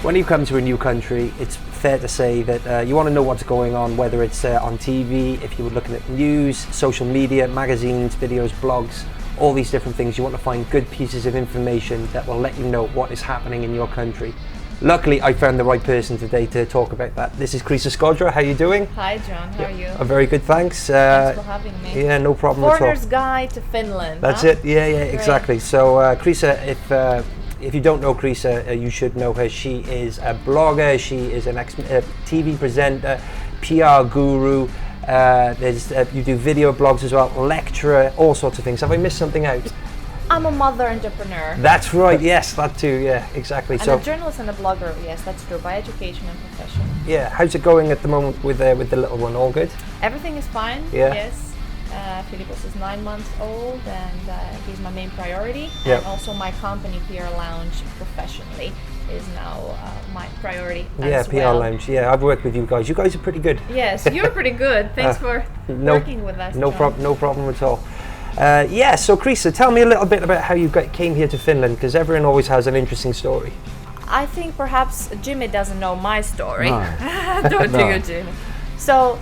When you come to a new country, it's fair to say that you want to know what's going on, whether it's on TV, if you were looking at news, social media, magazines, videos, blogs, all these different things. You want to find good pieces of information that will let you know what is happening in your country. Luckily, I found the right person today to talk about that. This is Krisa Skodra. How are you doing? Hi, John. How are you? I'm very good, thanks. Thanks for having me. Yeah, no problem at all. Foreigner's Guide to Finland. That's it. Yeah, exactly. So, Krisa, if you don't know Krisa, you should know her. She is a blogger. She is an TV presenter, PR guru. You do video blogs as well, lecturer, all sorts of things. Have I missed something out? I'm a mother entrepreneur. That's right. Yes, that too. Yeah, exactly. And a journalist and a blogger. Yes, that's true. By education and profession. Yeah. How's it going at the moment with the little one? All good? Everything is fine. Yeah. Yes. Philippos is 9 months old, and he's my main priority. Yep. And also my company, PR Lounge, professionally, is now my priority as as PR well. Lounge. Yeah, I've worked with you guys. You guys are pretty good. Yes, you're pretty good. Thanks for working with us. No problem at all. So Krisa, tell me a little bit about how you came here to Finland, because everyone always has an interesting story. I think perhaps Jimmy doesn't know my story. No. Don't you, Jimmy? So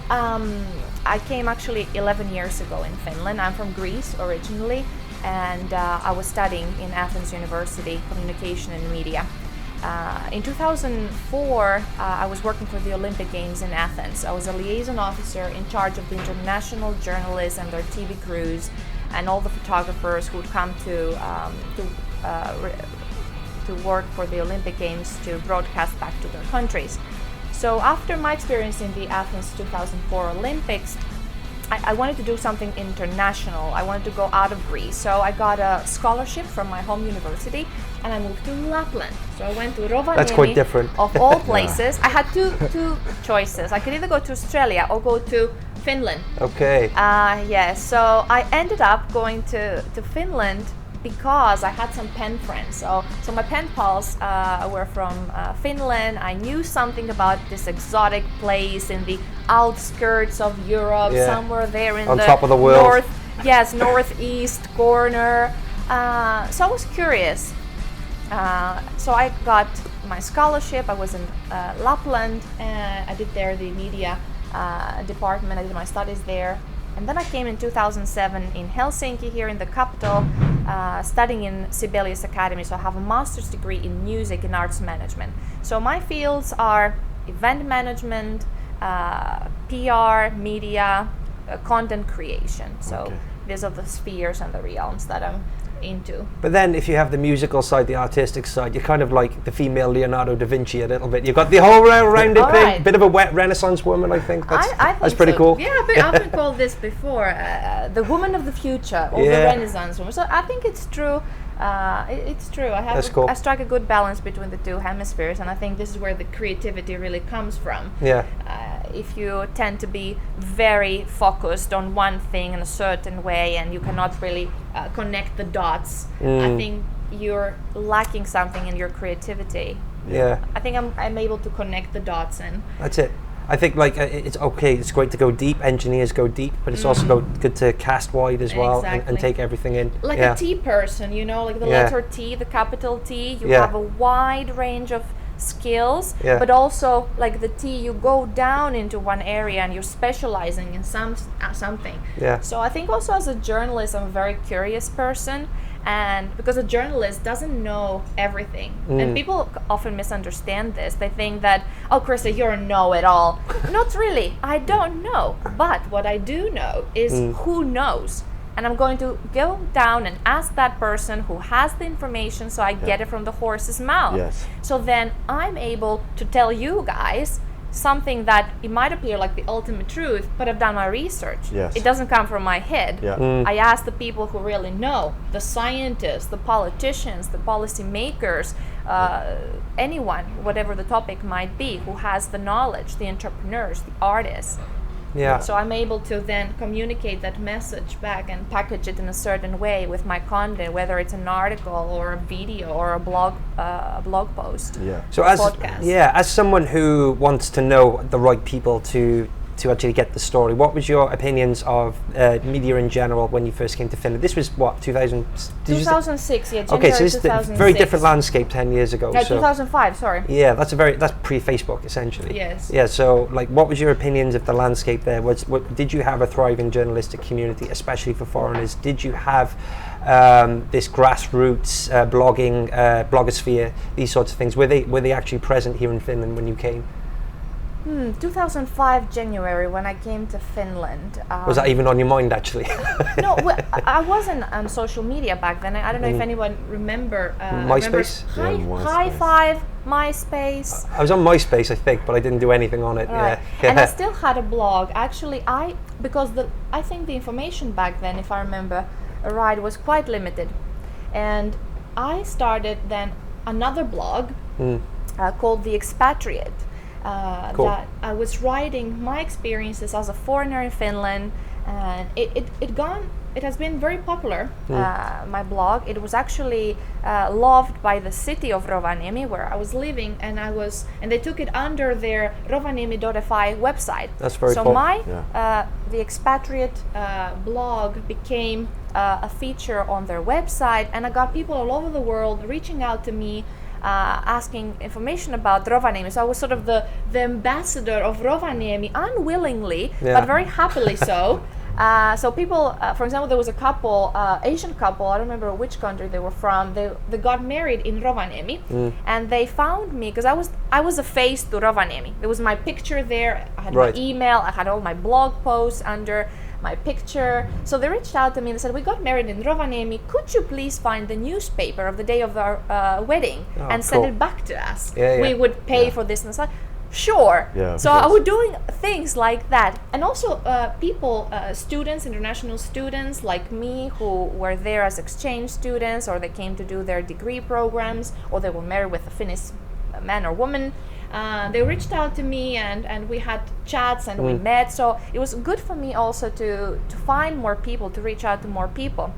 I came actually 11 years ago in Finland. I'm from Greece originally, and I was studying in Athens University, communication and media. In 2004, I was working for the Olympic Games in Athens. I was a liaison officer in charge of the international journalists and their TV crews, and all the photographers who would come to work for the Olympic Games to broadcast back to their countries. So after my experience in the Athens 2004 Olympics, I wanted to do something international. I wanted to go out of Greece. So I got a scholarship from my home university and I moved to Lapland. So I went to Rovaniemi. That's quite different. Of all places. I had two choices. I could either go to Australia or go to Finland. Okay. So I ended up going to Finland because I had some pen friends. So my pen pals were from Finland. I knew something about this exotic place in the outskirts of Europe, somewhere there in on top of the world. Northeast corner. So I was curious. So I got my scholarship. I was in Lapland, and I did there the media department. I did my studies there. And then I came in 2007 in Helsinki, here in the capital, studying in Sibelius Academy. So I have a master's degree in music and arts management. So my fields are event management, PR, media, content creation. So these are the spheres and the realms that I'm into. But then if you have the musical side, the artistic side, you're kind of like the female Leonardo da Vinci a little bit. You've got the whole rounded thing, right. Bit of a wet Renaissance woman, I think. I think that's pretty cool. Yeah, but I've been called this before, the woman of the future, or the Renaissance woman. So I think it's true. It's true. I strike a good balance between the two hemispheres, and I think this is where the creativity really comes from. Yeah. If you tend to be very focused on one thing in a certain way, and you cannot really connect the dots, I think you're lacking something in your creativity. Yeah. I think I'm able to connect the dots, and that's it. I think it's okay. It's great to go deep. Engineers go deep, but it's also good to cast wide as well and take everything in. Like a T person, like the letter T, the capital T. You have a wide range of skills, but also like the T, you go down into one area and you're specializing in something. Yeah. So I think also as a journalist, I'm a very curious person. And because a journalist doesn't know everything, and people often misunderstand this. They think that, oh, Krista, you're a know-it-all. Not really. I don't know. But what I do know is who knows. And I'm going to go down and ask that person who has the information, so I get it from the horse's mouth. Yes. So then I'm able to tell you guys something that it might appear like the ultimate truth, but I've done my research. Yes. It doesn't come from my head. Yeah. I ask the people who really know, the scientists, the politicians, the policymakers, anyone, whatever the topic might be, who has the knowledge, the entrepreneurs, the artists. Yeah. So I'm able to then communicate that message back and package it in a certain way with my content, whether it's an article or a video or a blog post. Yeah. So as someone who wants to know the right people to to actually get the story. What was your opinions of media in general when you first came to Finland? This was what, 2000? 2006, yeah. January Okay, so this is a 2006. very different landscape 10 years ago. No, so 2005. Sorry. yeah, that's pre-Facebook essentially. Yes. Yeah. So like, what was your opinions of the landscape there? Did you have a thriving journalistic community, especially for foreigners? Did you have this grassroots blogosphere, these sorts of things? Were they actually present here in Finland when you came? 2005 January when I came to Finland. Was that even on your mind actually? No, I wasn't on social media back then. I don't know if anyone remember. MySpace? High Five, MySpace. I was on MySpace, I think, but I didn't do anything on it. Right. Yeah. And I still had a blog. Actually, I think the information back then, if I remember right, was quite limited, and I started then another blog called The Expatriate. Cool. That I was writing my experiences as a foreigner in Finland, and it has been very popular. My blog. It was actually loved by the city of Rovaniemi, where I was living, and they took it under their Rovaniemi.fi website. That's very so cool. The Expatriate blog became a feature on their website, and I got people all over the world reaching out to me, asking information about Rovaniemi. So I was sort of the ambassador of Rovaniemi, unwillingly, but very happily so. So people, for example, there was a couple, Asian couple, I don't remember which country they were from, they got married in Rovaniemi, and they found me, because I was a face to Rovaniemi. There was my picture there, I had my email, I had all my blog posts under my picture. So they reached out to me and they said, we got married in Rovaniemi, could you please find the newspaper of the day of our wedding and send it back to us? We would pay for this and that. Sure. Yeah, so I was doing things like that, and also people, students, international students like me, who were there as exchange students, or they came to do their degree programs, or they were married with a Finnish man or woman. They reached out to me, and we had chats, and we met. So it was good for me also to find more people, to reach out to more people.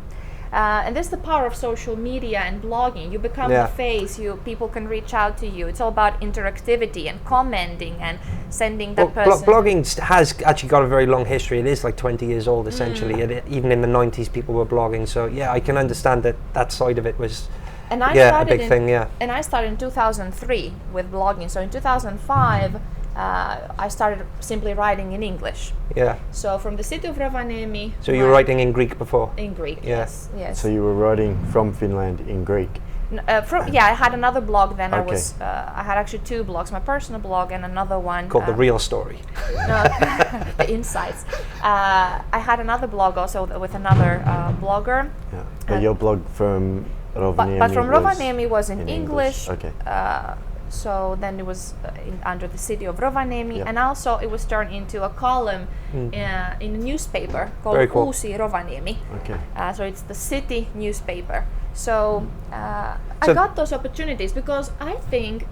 And this is the power of social media and blogging. You become the face. People can reach out to you. It's all about interactivity and commenting and sending that person. Blogging has actually got a very long history. It is like 20 years old essentially. Even in the 90s, people were blogging. So yeah, I can understand that side of it was a big thing. Yeah. And I started in 2003 with blogging. So in 2005. I started simply writing in English. Yeah. So from the city of Rovaniemi. So you were writing in Greek before? In Greek, yes. So you were writing from Finland in Greek? I had another blog then. I had actually two blogs, my personal blog and another one called The Real Story. No, The Insights. I had another blog also with another blogger. Yeah. But your blog from Rovaniemi but from Rovaniemi was in English. Okay. So then it was under the city of Rovaniemi, and also it was turned into a column in a newspaper called Uusi Rovaniemi. Okay. So it's the city newspaper. So I got those opportunities because I think,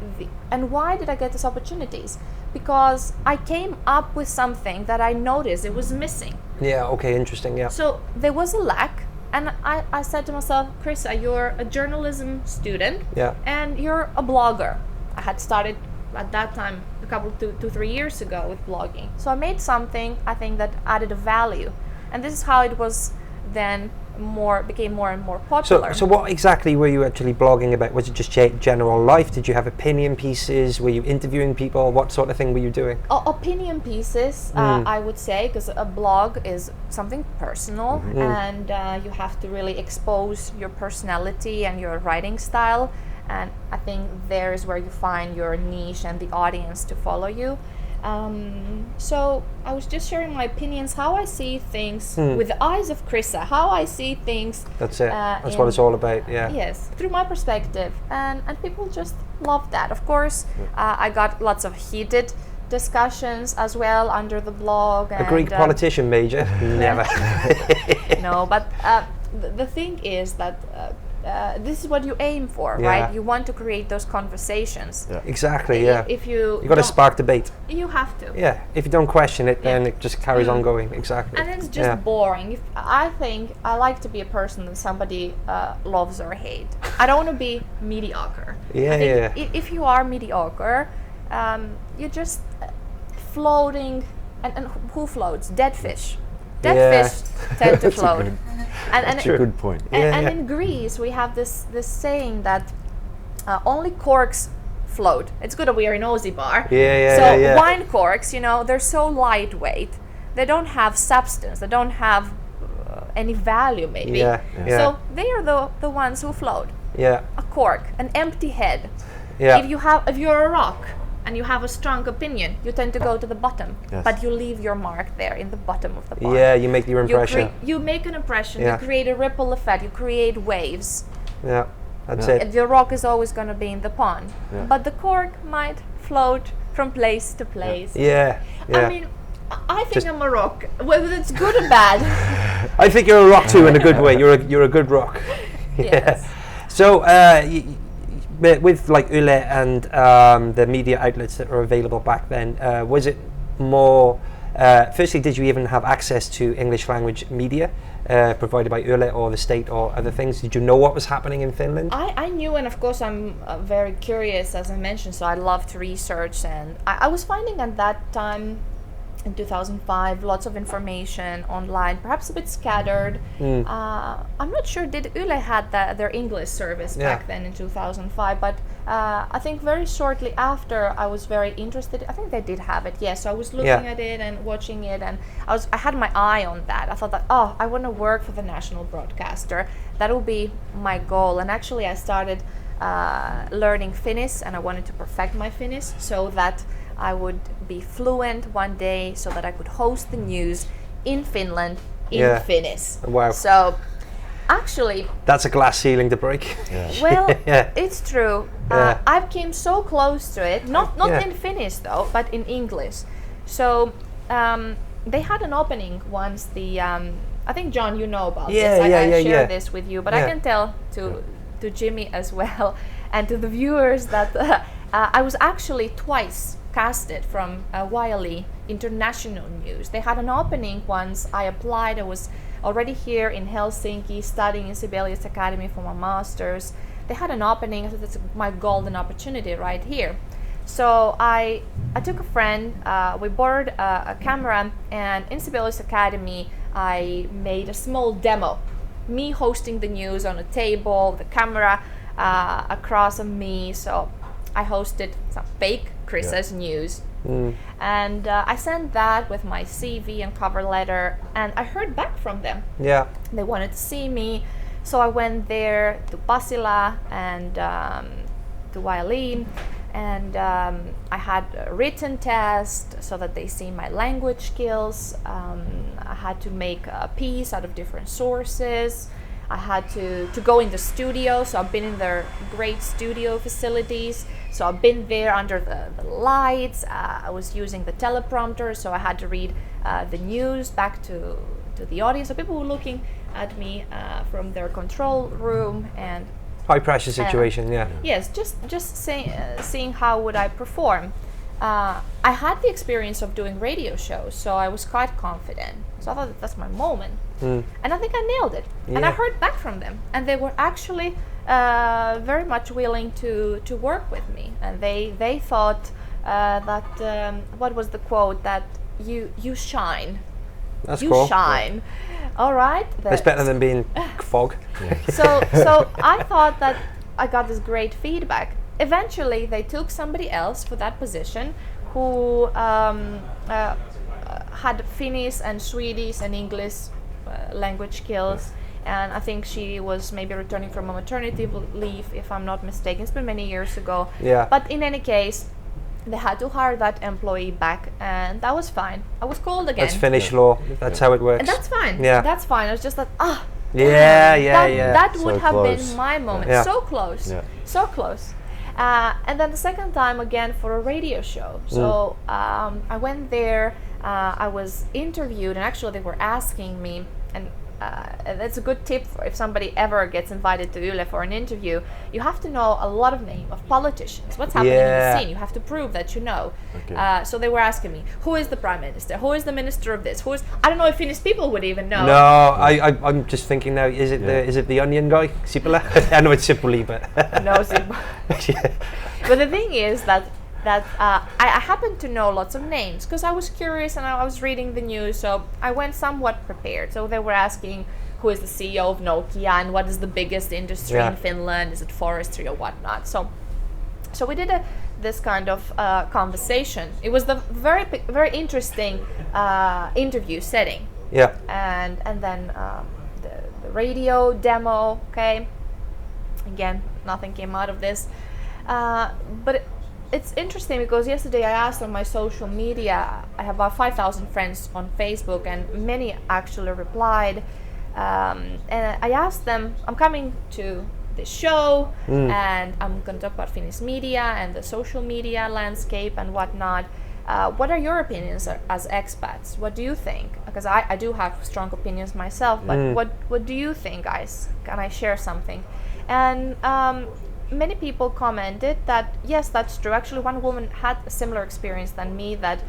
and why did I get those opportunities? Because I came up with something that I noticed it was missing. Yeah, okay, interesting, yeah. So there was a lack. And I said to myself, Krista, you're a journalism student, and you're a blogger. I had started at that time a couple 2-3 years ago with blogging. So I made something I think that added a value, and this is how it was then became more and more popular. So what exactly were you actually blogging about? Was it just general life? Did you have opinion pieces? Were you interviewing people? What sort of thing were you doing? Opinion pieces, I would say, because a blog is something personal, and you have to really expose your personality and your writing style. And I think there is where you find your niche and the audience to follow you. So I was just sharing my opinions, how I see things with the eyes of Krista, how I see things. That's it. That's what it's all about. Yeah. Yes, through my perspective, and people just love that. Of course, I got lots of heated discussions as well under the blog. A Greek politician, Major? Never. No, but the thing is that. This is what you aim for, right? You want to create those conversations. Yeah. Exactly. Yeah. If you got to spark debate. You have to. Yeah. If you don't question it, then it just carries on going. Exactly. And it's just boring. I think I like to be a person that somebody loves or hates. I don't want to be mediocre. Yeah. If you are mediocre, you're just floating and who floats? Dead fish. Dead Yeah. fish tend to That's a float. good- And That's a good point. and in Greece, we have this saying that only corks float. It's good that we are in Aussie bar. So wine corks, you know, they're so lightweight. They don't have substance. They don't have any value, maybe. Yeah. So they are the ones who float. Yeah. A cork, an empty head. Yeah. If you're a rock and you have a strong opinion, you tend to go to the bottom, Yes. but you leave your mark there in the bottom of the pond. Yeah, you make your impression. You make an impression. Yeah. You create a ripple effect. You create waves. Yeah, that's Yeah. it. The rock is always going to be in the pond, Yeah. but the cork might float from place to place. Yeah. I mean, I think I'm a rock, whether it's good or bad. I think you're a rock too in a good way. You're a good rock. Yes. So with like Yle and the media outlets that were available back then, was it more? Firstly, did you even have access to English language media provided by Yle or the state or other things? Did you know what was happening in Finland? I knew, and of course I'm very curious, as I mentioned, so I love to research, and I was finding at that time, in 2005, lots of information online, perhaps a bit scattered. I'm not sure, did Yle had their English service back then in 2005, but I think very shortly after I was very interested. I think they did have it, yes. So I was looking at it and watching it, and I had my eye on that. I thought that, I want to work for the national broadcaster. That will be my goal. And actually I started learning Finnish, and I wanted to perfect my Finnish so that I would be fluent one day, so that I could host the news in Finland in Finnish. Wow. So actually, that's a glass ceiling to break. well, it's true. I've came so close to it, not in Finnish though, but in English. So they had an opening once. I think, John, you know about this. I share this with you, but I can tell to Jimmy as well and to the viewers that I was actually twice casted from Yle International News. They had an opening once. I applied. I was already here in Helsinki studying in Sibelius Academy for my master's. They had an opening. I thought that's my golden opportunity right here. So I took a friend. We borrowed a camera, and in Sibelius Academy I made a small demo. Me hosting the news on a table, the camera across of me. So I hosted some fake Chris's news. And I sent that with my CV and cover letter, and I heard back from them. Yeah. They wanted to see me, so I went there to Pasila and to Yle, and I had a written test so that they see my language skills. I had to make a piece out of different sources. I had to go in the studio, so I've been in their great studio facilities. So I've been there under the lights. I was using the teleprompter, so I had to read the news back to the audience. So people were looking at me from their control room, and high pressure situation. yes, just seeing how would I perform. I had the experience of doing radio shows, so I was quite confident. So I thought that's my moment, and I think I nailed it. And I heard back from them, and they were actually very much willing to work with me. And they thought that what was the quote, that you shine. That's you cool. shine. All right. That's better than being fog. So I thought that I got this great feedback. Eventually, they took somebody else for that position who had Finnish and Swedish and English language skills. And I think she was maybe returning from a maternity leave, if I'm not mistaken. It's been many years ago. Yeah. But in any case, they had to hire that employee back, and that was fine. I was called again. That's Finnish law. That's how it works. And that's fine. Yeah. That's fine. I was just like, that would So have close. been my moment. Yeah. So close. Yeah. So close. And then the second time again for a radio show. So I went there. I was interviewed, and actually they were asking me, and that's a good tip for if somebody ever gets invited to Yle for an interview. You have to know a lot of names of politicians. What's happening in the scene? You have to prove that you know. Okay. So they were asking me, who is the prime minister? Who is the minister of this? Who is? I don't know if Finnish people would even know. No, I'm just thinking now. Is it the onion guy, Sipilä? I know it's Sipuli, but No, Sipilä. But the thing is that that I happen to know lots of names because I was curious and I was reading the news, so I went somewhat prepared. So they were asking who is the CEO of Nokia and what is the biggest industry in Finland, is it forestry or whatnot. So we did this kind of conversation. It was the very interesting interview setting. Yeah. And then the radio demo. Okay. Again, nothing came out of this. But it's interesting because yesterday I asked on my social media. I have about 5,000 friends on Facebook, and many actually replied. And I asked them, I'm coming to this show and I'm going to talk about Finnish media and the social media landscape and whatnot. What are your opinions as expats? What do you think? Because I do have strong opinions myself, but what do you think, guys? Can I share something? And many people commented that yes, that's true. Actually, one woman had a similar experience than me, that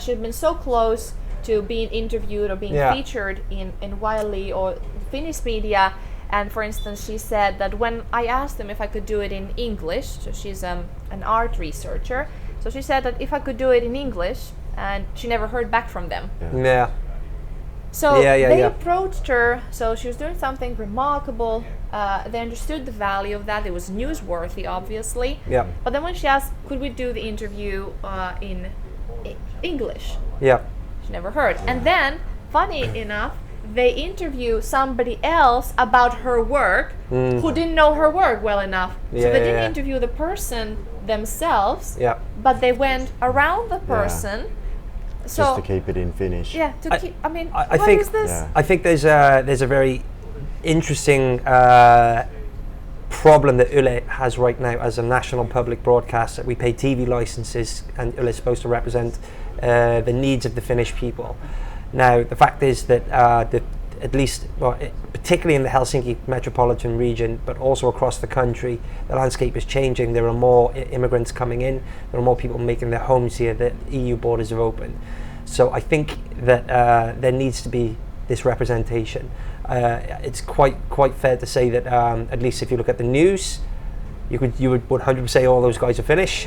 she had been so close to being interviewed or being featured in Wiley or Finnish media. And for instance, she said that when I asked them if I could do it in English, so she's an art researcher, so she said that if I could do it in English, and she never heard back from them. Yeah. So they approached her, so she was doing something remarkable. They understood the value of that. It was newsworthy, obviously. Yeah. But then when she asked, could we do the interview in English? Yeah. She never heard. And then, funny enough, they interview somebody else about her work who didn't know her work well enough. So they didn't interview the person themselves, but they went around the person. So just to keep it in Finnish. Yeah, to keep. I mean, I what think, is this? I think there's a very interesting problem that Yle has right now as a national public broadcaster. We pay TV licenses, and Yle is supposed to represent the needs of the Finnish people. Now, the fact is that at least, particularly in the Helsinki metropolitan region, but also across the country, the landscape is changing. There are more immigrants coming in. There are more people making their homes here. The EU borders are open. So I think that there needs to be this representation. It's quite fair to say that at least if you look at the news, you would 100% say all those guys are Finnish.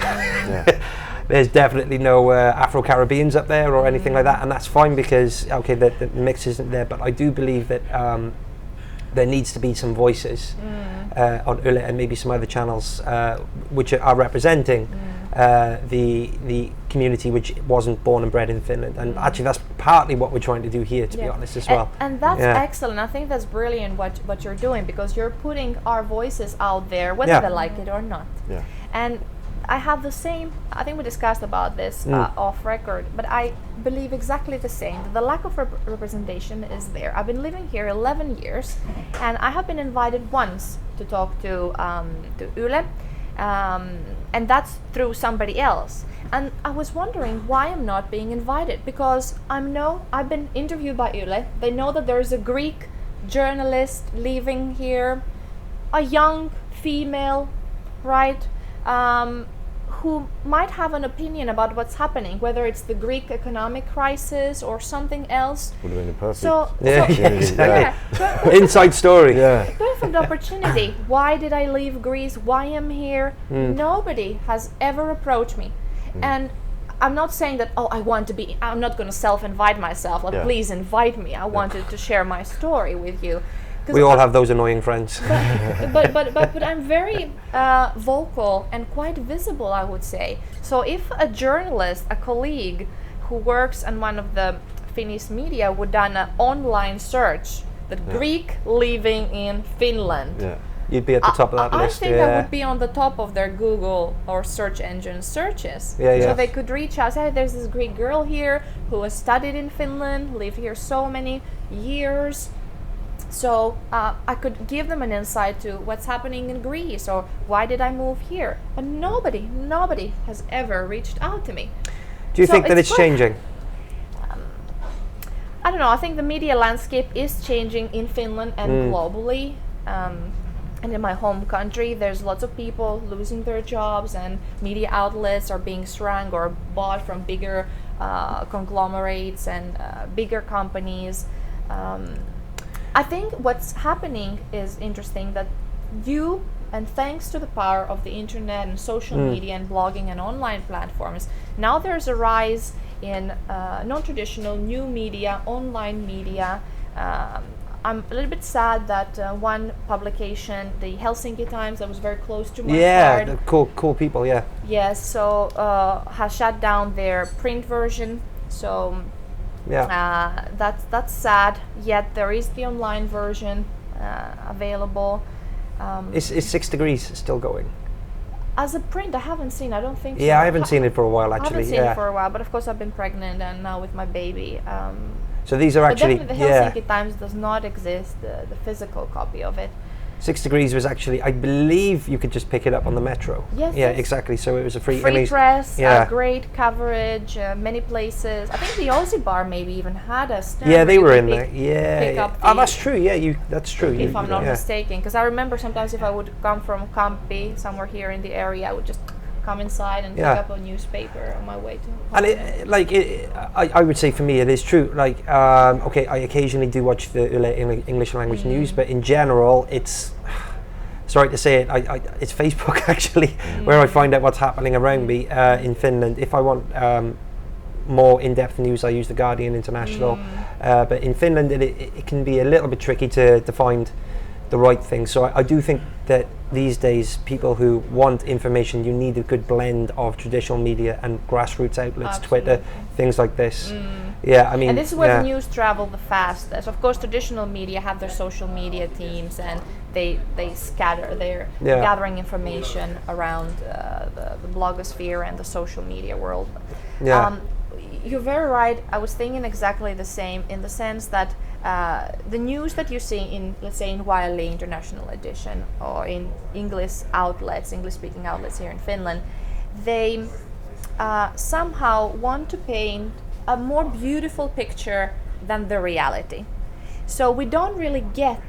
There's definitely no Afro-Caribbeans up there or anything like that, and that's fine because the mix isn't there. But I do believe that there needs to be some voices on Yle and maybe some other channels which are representing the community which wasn't born and bred in Finland. And actually that's partly what we're trying to do here, to be honest, as well. And that's excellent. I think that's brilliant what you're doing, because you're putting our voices out there, whether they like it or not. And I have the same, I think we discussed about this off record, but I believe exactly the same. The lack of representation is there. I've been living here 11 years, and I have been invited once to talk to Yle, and that's through somebody else. And I was wondering why I'm not being invited, because I've been interviewed by Yle. They know that there's a Greek journalist living here, a young female, right? Who might have an opinion about what's happening, whether it's the Greek economic crisis or something else. Would have been a perfect. Inside story. Perfect opportunity. Why did I leave Greece? Why am here? Nobody has ever approached me, and I'm not saying that I'm not going to self-invite myself. Like, please invite me. I wanted to share my story with you. We all have those annoying friends. But I'm very vocal and quite visible, I would say. So if a journalist, a colleague who works on one of the Finnish media would done an online search, the Greek living in Finland, you'd be at the top of that list. I think I would be on the top of their Google or search engine searches. So they could reach out, say, hey, there's this Greek girl here who has studied in Finland, lived here so many years. So I could give them an insight to what's happening in Greece, or why did I move here. But nobody has ever reached out to me. Do you think that it's changing? I don't know. I think the media landscape is changing in Finland and globally. And in my home country, there's lots of people losing their jobs, and media outlets are being shrunk or bought from bigger conglomerates and bigger companies. I think what's happening is interesting, that you And thanks to the power of the internet and social media and blogging and online platforms, now there's a rise in non-traditional new media, online media. I'm a little bit sad that one publication, the Helsinki Times, that was very close to my Yeah, heart, cool people. Yeah. yes, so has shut down their print version. So Yeah. that's sad. Yet there is the online version available. Is 6 Degrees still going? As a print, I haven't seen. I don't think so. Yeah, I haven't seen it for a while I actually. haven't seen Yeah. it for a while, but of course I've been pregnant and now with my baby. So these are But actually definitely the Helsinki Times does not exist, the physical copy of it. 6 Degrees was actually, I believe you could just pick it up on the metro. Yes, Yeah, yes. exactly. So it was a free Press, Yeah. great coverage, many places. I think the Aussie Bar maybe even had a stand. Yeah, they where were you in could there. pick Yeah. up Oh, the- that's true. Yeah, that's true. If I'm not yeah. mistaken, because I remember sometimes if I would come from Kamppi, somewhere here in the area, I would just come inside and Yeah. pick up a newspaper on my way to home. And I would say for me it is true. Like, okay, I occasionally do watch the English language news, but in general, it's sorry to say it, it's Facebook actually where I find out what's happening around me in Finland. If I want more in-depth news, I use the Guardian International. But in Finland, it can be a little bit tricky to find the right thing. So I do think that these days, people who want information, you need a good blend of traditional media and grassroots outlets, Twitter, Absolutely. things like this. Yeah, I mean, And this is where yeah. the news travel the fastest. Of course, traditional media have their social media teams, and they scatter. They're Yeah. gathering information around the blogosphere and the social media world. Yeah. You're very right. I was thinking exactly the same, in the sense that the news that you see in, let's say, in Wiley International Edition or in English-speaking outlets here in Finland, they somehow want to paint a more beautiful picture than the reality. So we don't really get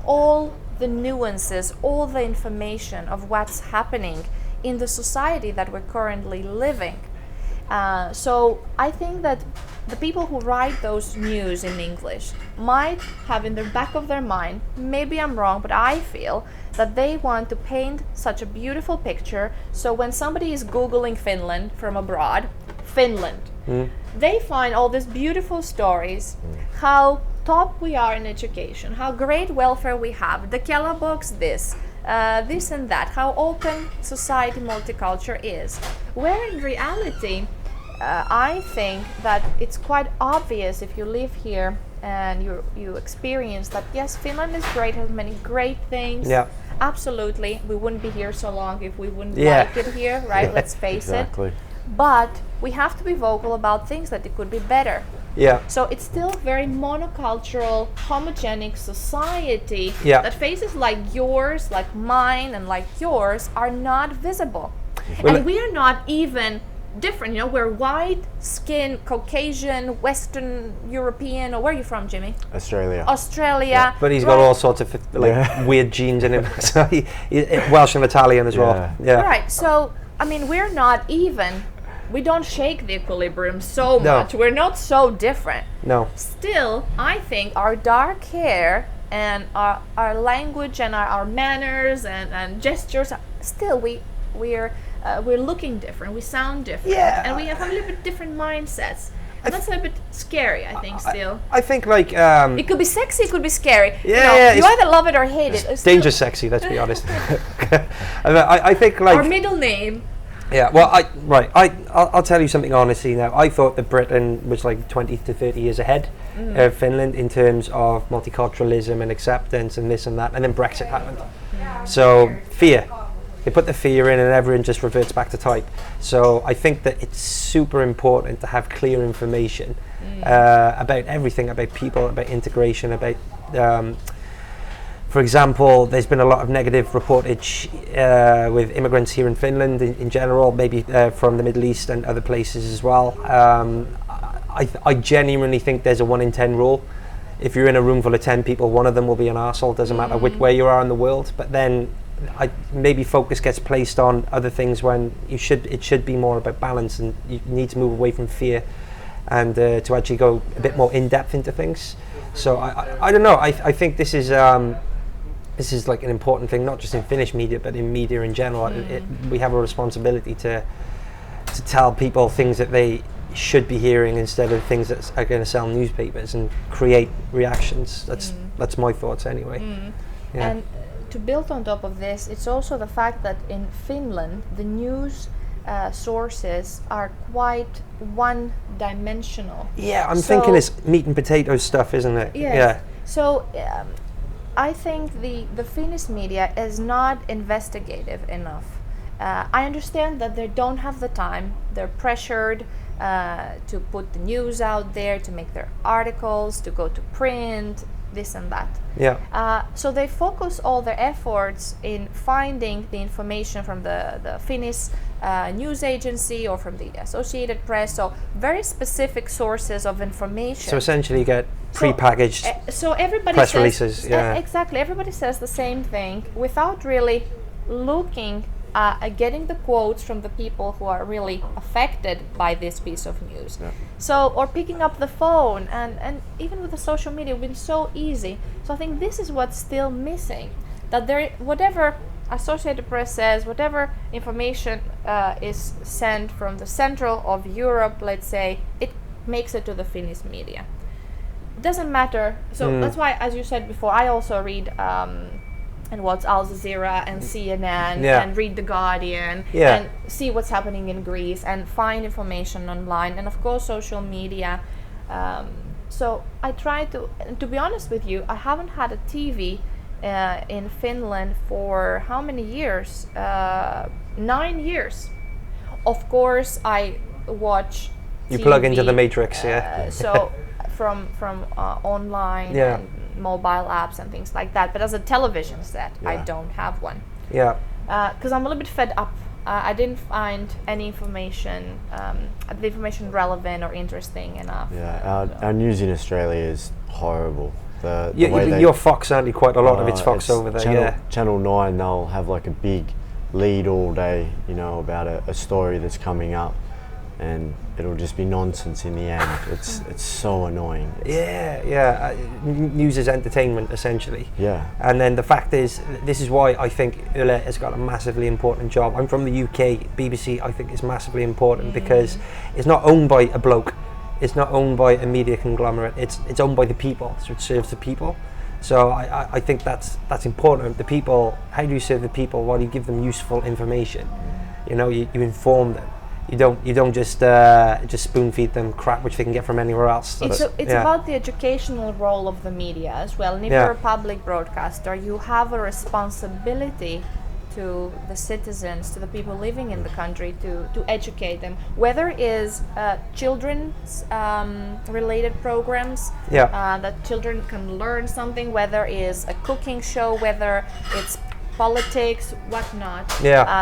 all the nuances, all the information of what's happening in the society that we're currently living. So I think that the people who write those news in English might have in the back of their mind, maybe I'm wrong, but I feel that they want to paint such a beautiful picture, so when somebody is Googling Finland from abroad, Finland, they find all these beautiful stories, how top we are in education, how great welfare we have, the Kela box this and that, how open society multicultural is. Where in reality, I think that it's quite obvious if you live here and you experience that, yes, Finland is great, has many great things. Yeah. Absolutely. We wouldn't be here so long if we wouldn't Yeah. like it here, right? Let's face Exactly. it. But we have to be vocal about things that it could be better. Yeah. So it's still very monocultural, homogenic society Yeah. that faces like yours, like mine, and like yours are not visible. Well, And we are not even different. You know, we're white, skin, Caucasian, Western European, or where are you from, Jimmy? Australia. Australia. But he's got right? all sorts of Yeah. weird genes in him. So Welsh and Italian as well. Yeah. Yeah. Right. So, I mean, we're not even. We don't shake the equilibrium so No. much. We're not so different. No. Still, I think our dark hair and our language and our manners and gestures, still we're looking different. We sound different. Yeah. And we have a little bit different mindsets. And that's a bit scary, I think, still. I think like It could be sexy, it could be scary. Yeah, you know, yeah, you it's- either love it or hate it. It's still dangerous sexy, let's be honest. I think like our middle name. yeah, well, I'll tell you something honestly now. I thought that Britain was like 20 to 30 years ahead of Finland in terms of multiculturalism and acceptance and this and that, and then Brexit happened. So fear. They put the fear in and everyone just reverts back to type. So I think that it's super important to have clear information about everything, about people, about integration, about for example, there's been a lot of negative reportage with immigrants here in Finland in general, maybe from the Middle East and other places as well. I genuinely think there's a 1 in 10 rule. If you're in a room full of 10 people, one of them will be an arsehole, doesn't matter where you are in the world. But then maybe focus gets placed on other things when it should be more about balance, and you need to move away from fear and to actually go a bit more in depth into things. So I don't know. I think this is this is like an important thing, not just in Finnish media, but in media in general. We have a responsibility to tell people things that they should be hearing instead of things that are going to sell newspapers and create reactions. That's my thoughts anyway. Yeah. And to build on top of this, it's also the fact that in Finland the news sources are quite one-dimensional. Yeah, I'm thinking it's meat and potatoes stuff, isn't it? Yes. Yeah. So I think the Finnish media is not investigative enough. I understand that they don't have the time. They're pressured to put the news out there, to make their articles, to go to print, this and that. Yeah. So they focus all their efforts in finding the information from the Finnish news agency or from the Associated Press, so very specific sources of information. So essentially you get pre-packaged so everybody press says, releases. Yeah. Exactly. Everybody says the same thing without really looking at getting the quotes from the people who are really affected by this piece of news. Yeah. So, or picking up the phone, and even with the social media, it's been so easy. So I think this is what's still missing. That whatever Associated Press says, whatever information is sent from the central of Europe, let's say, it makes it to the Finnish media. It doesn't matter. So that's why, as you said before, I also read and watch Al Jazeera and CNN and read The Guardian and see what's happening in Greece and find information online, and of course social media. So I try to be honest with you, I haven't had a TV in Finland for how many years? 9 years. Of course I watch You TV, plug into the matrix, so from online and mobile apps and things like that, but as a television set I don't have one. Yeah. Because I'm a little bit fed up. I didn't find any information, the information relevant or interesting enough. Yeah, our news in Australia is horrible. The way your Fox, aren't you? Quite a lot of it's Fox over there. Channel 9, they'll have like a big lead all day, you know, about a story that's coming up, and it'll just be nonsense in the end. It's so annoying. News is entertainment essentially. Yeah. And then the fact is, this is why I think Yle has got a massively important job. I'm from the UK. BBC I think is massively important because it's not owned by a bloke. It's not owned by a media conglomerate. It's owned by the people, so it serves the people. So I think that's important. The people. How do you serve the people? Well, you give them useful information. You know, you inform them. You don't just spoon feed them crap which they can get from anywhere else. It's about the educational role of the media as well. And if you're a public broadcaster, you have a responsibility to the citizens, to the people living in the country, to educate them. Whether it is children's related programs that children can learn something, whether it is a cooking show, whether it's politics, whatnot,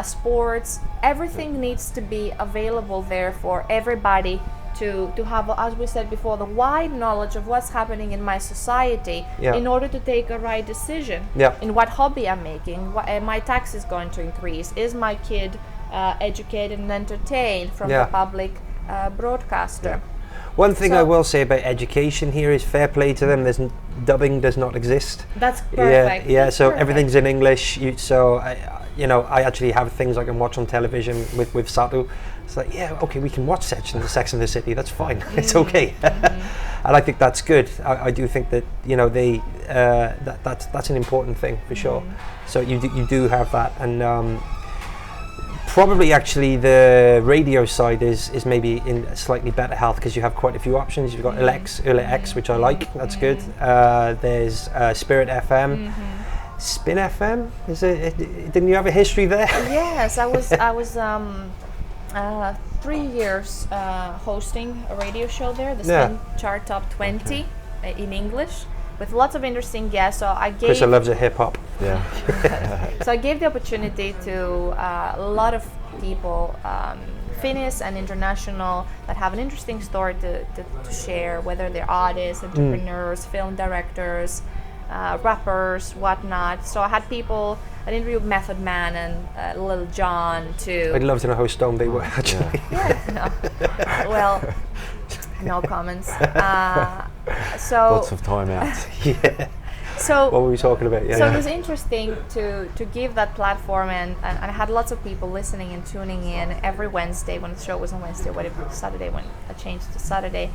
sports, everything needs to be available there for everybody to have, as we said before, the wide knowledge of what's happening in my society in order to take a right decision in what hobby I'm making, my tax is going to increase, is my kid educated and entertained from the public broadcaster. One thing I will say about education here is fair play to them. Dubbing does not exist. That's perfect. So everything's in English. I actually have things I can watch on television with Satu. It's like, okay, we can watch Sex and the City. That's fine. It's okay. And I think that's good. I do think that that's an important thing for sure. So you do have that, and probably actually the radio side is maybe in slightly better health because you have quite a few options. You've got Yle X, which I like. That's good. There's Spirit FM. Spin FM, is it? Didn't you have a history there? Yes, I was 3 years hosting a radio show there, the Spin Chart Top 20 in English, with lots of interesting guests. So I gave. Krista loves a hip hop. Yeah. So I gave the opportunity to a lot of people, Finnish and international, that have an interesting story to share, whether they're artists, entrepreneurs, film directors, rappers, whatnot. So I had people. I interviewed Method Man and Lil Jon too. I'd love to know how stoned they were actually. Well, no comments. So lots of timeouts. So what were we talking about? Yeah. So it was interesting to give that platform, and I had lots of people listening and tuning in every Wednesday when the show was on Wednesday, or whatever, Saturday when I changed to Saturday.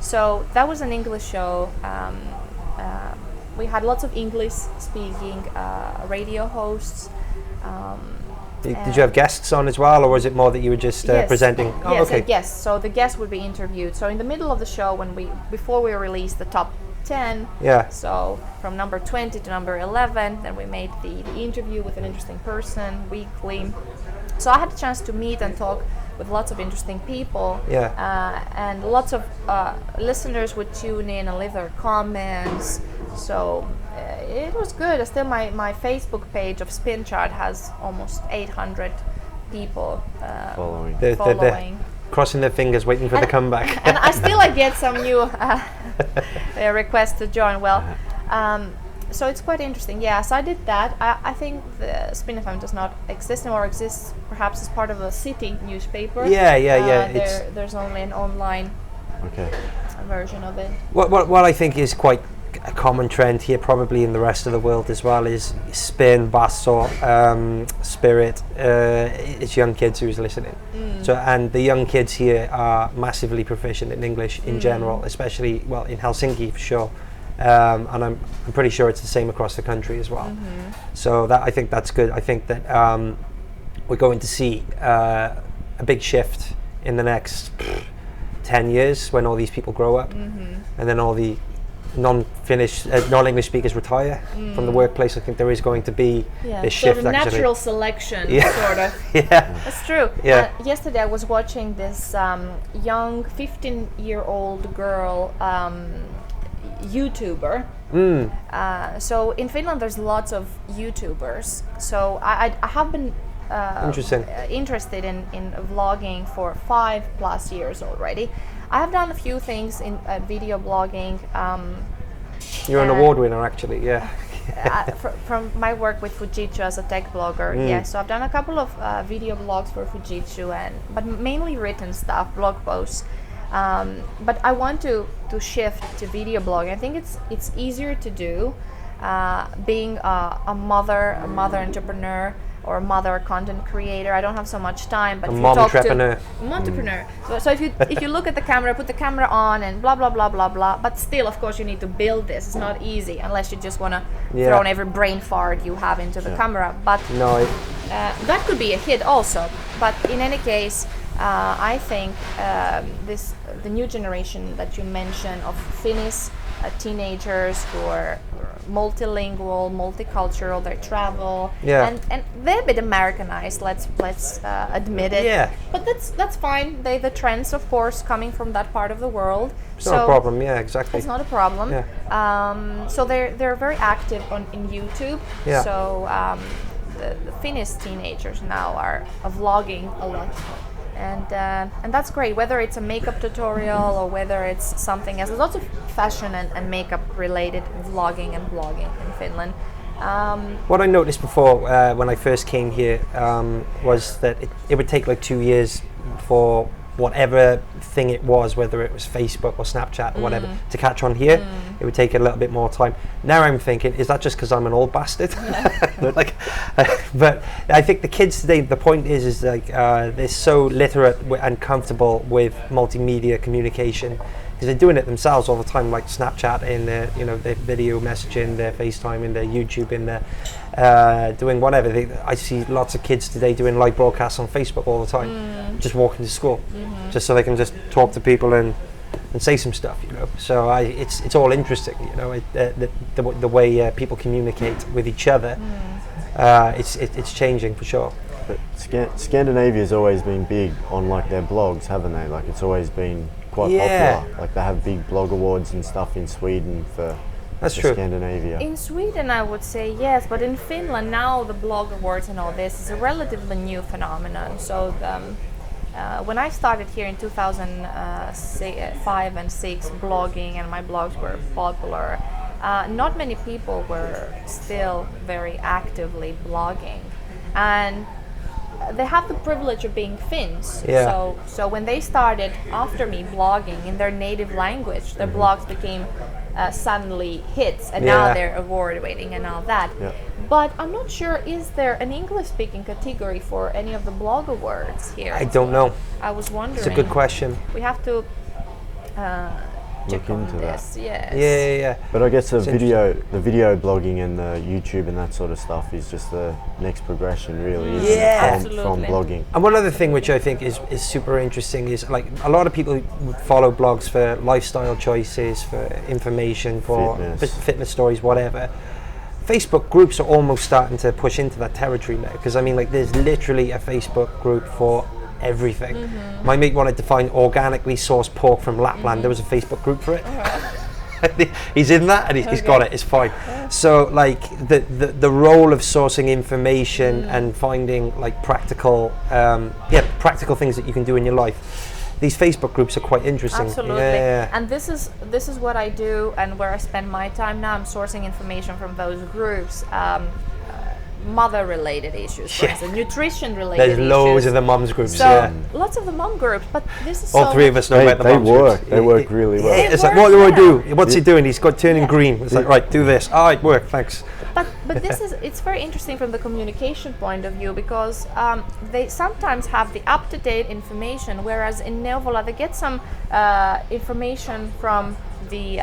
So that was an English show. We had lots of English-speaking radio hosts. Did you have guests on as well, or was it more that you were just Yes. presenting? Oh, Yes, okay. guests. So the guests would be interviewed. So in the middle of the show, before we released the top 10, Yeah. so from number 20 to number 11, then we made the interview with an interesting person weekly. So I had a chance to meet and talk with lots of interesting people. Yeah. And lots of listeners would tune in and leave their comments. So it was good. Still, my Facebook page of Spin Chart has almost 800 people Following. following. Crossing their fingers, waiting for the comeback. And I still get some new requests to join. Well, so it's quite interesting. Yeah, so I did that. I think the Spin FM does not exist anymore, exists perhaps as part of a city newspaper. Yeah. There's only an online version of it. What I think is quite a common trend here, probably in the rest of the world as well, is Spin, Basso, Spirit. It's young kids who's listening. So, and the young kids here are massively proficient in English in general, especially in Helsinki for sure. And I'm pretty sure it's the same across the country as well. So I think that's good. I think that we're going to see a big shift in the next 10 years when all these people grow up, and then all the non-Finnish, non-English speakers retire from the workplace. I think there is going to be this sort shift. of natural actually. selection, sort of. Yeah, That's true. Yeah. Yesterday I was watching this young 15-year-old girl YouTuber. So in Finland there's lots of YouTubers. So I have been interested in vlogging for 5+ years already. I have done a few things in video blogging. You're an award winner, actually. Yeah. From my work with Fujitsu as a tech blogger, so I've done a couple of video blogs for Fujitsu, but mainly written stuff, blog posts. But I want to shift to video blogging. I think it's easier to do, being a mother entrepreneur, or a mother content creator. I don't have so much time, but if you talk to entrepreneur. So if you look at the camera, put the camera on, and blah blah blah blah blah. But still, of course, you need to build this. It's not easy unless you just want to throw in every brain fart you have into the camera. But that could be a hit also. But in any case, I think the new generation that you mentioned of Finnish teenagers who are multilingual, multicultural, they travel, and they're a bit Americanized. Let's admit it. Yeah. But that's fine. The trends, of course, coming from that part of the world. It's not a problem. Yeah, exactly. It's not a problem. Yeah. So they're very active in YouTube. Yeah. So the Finnish teenagers now are vlogging a lot. And that's great, whether it's a makeup tutorial or whether it's something else. There's lots of fashion and makeup related vlogging and blogging in Finland. What I noticed before when I first came here was that it would take like 2 years for whatever thing it was, whether it was Facebook or Snapchat or whatever, to catch on here. It would take a little bit more time. Now I'm thinking, is that just because I'm an old bastard? But I think the kids today, the point is like they're so literate and comfortable with multimedia communication, because they're doing it themselves all the time, like Snapchat in their, their video messaging, their FaceTime, in their YouTube, in their doing whatever. I see lots of kids today doing live broadcasts on Facebook all the time, just walking to school, just so they can just talk to people and say some stuff, So it's all interesting, the way people communicate with each other. It's changing for sure. But Scandinavia's always been big on like their blogs, haven't they? Like it's always been quite popular. Like they have big blog awards and stuff in Sweden for Scandinavia. In Sweden, I would say yes, but in Finland now the blog awards and all this is a relatively new phenomenon. So when I started here in 2005 and 6, blogging and my blogs were popular, not many people were still very actively blogging, and they have the privilege of being Finns. So when they started after me blogging in their native language, their blogs became suddenly hits, and now they're award waiting and all that. Yeah. But I'm not sure, is there an English-speaking category for any of the blog awards here? I don't know. I was wondering. It's a good question. We have to check Look on into this. Yes. Yeah. But I guess the video blogging and the YouTube and that sort of stuff is just the next progression, really, isn't it, from blogging. And one other thing which I think is super interesting is, like, a lot of people would follow blogs for lifestyle choices, for information, for fitness stories, whatever. Facebook groups are almost starting to push into that territory now, because I mean, like, there's literally a Facebook group for everything. My mate wanted to find organically sourced pork from Lapland. There was a Facebook group for it. He's in that, and he's got it. It's fine. So, like, the role of sourcing information and finding, like, practical things that you can do in your life. These Facebook groups are quite interesting. Absolutely. And this is what I do, and where I spend my time now. I'm sourcing information from those groups. Mother-related issues, for instance, nutrition-related issues. There's loads of the mums groups. So lots of the mum groups, but this is all three of us know about the mums groups. They work really well. It's like, what do I do? What's he doing? He's got turning green. It's like, right, do this. All right, work. Thanks. But it's very interesting from the communication point of view, because they sometimes have the up-to-date information, whereas in Neuvola they get some information from the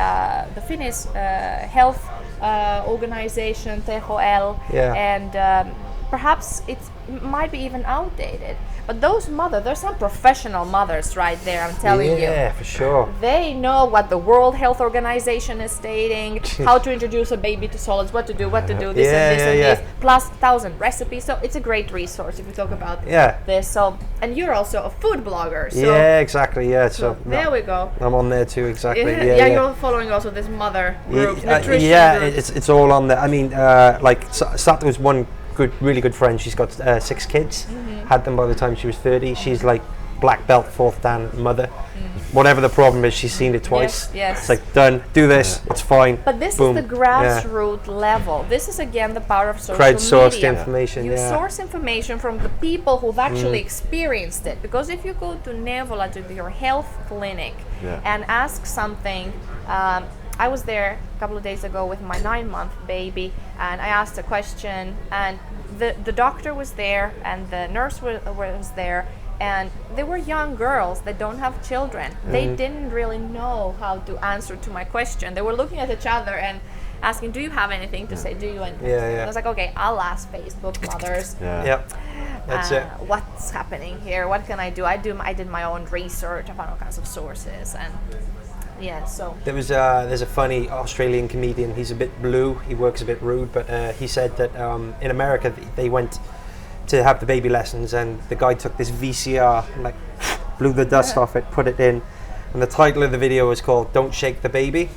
Finnish health organization, THL, and perhaps it might be even outdated. But those mothers, there's some professional mothers right there, I'm telling you. Yeah, for sure. They know what the World Health Organization is stating, how to introduce a baby to solids, what to do, this and this, plus 1,000 recipes. So it's a great resource if we talk about this. So, and you're also a food blogger. So exactly. Yeah. So there we go. I'm on there too. Exactly. You're following also this mother group, nutrition group. It's all on there. I mean, like Sat was one really good friend. She's got 6 kids. Had them by the time she was 30. She's like black belt 4th dan mother. Whatever the problem is, she's seen it twice. Yes. It's like, done, do this, it's fine. But this is the grassroots level. This is again the power of social crowdsourced media. Information. You source information from the people who've actually experienced it. Because if you go to Neuvola, to your health clinic, and ask something, I was there a couple of days ago with my 9-month baby, and I asked a question, and the doctor was there, and the nurse was there, and they were young girls that don't have children. They didn't really know how to answer to my question. They were looking at each other and asking, do you have anything to say? Do you? And I was like, okay, I'll ask Facebook mothers. That's it. What's happening here? What can I do? I did my own research. I found all kinds of sources, and so there's a funny Australian comedian. He's a bit blue. He works a bit rude, but he said that in America they went to have the baby lessons, and the guy took this VCR and like blew the dust off it, put it in, and the title of the video was called "Don't Shake the Baby."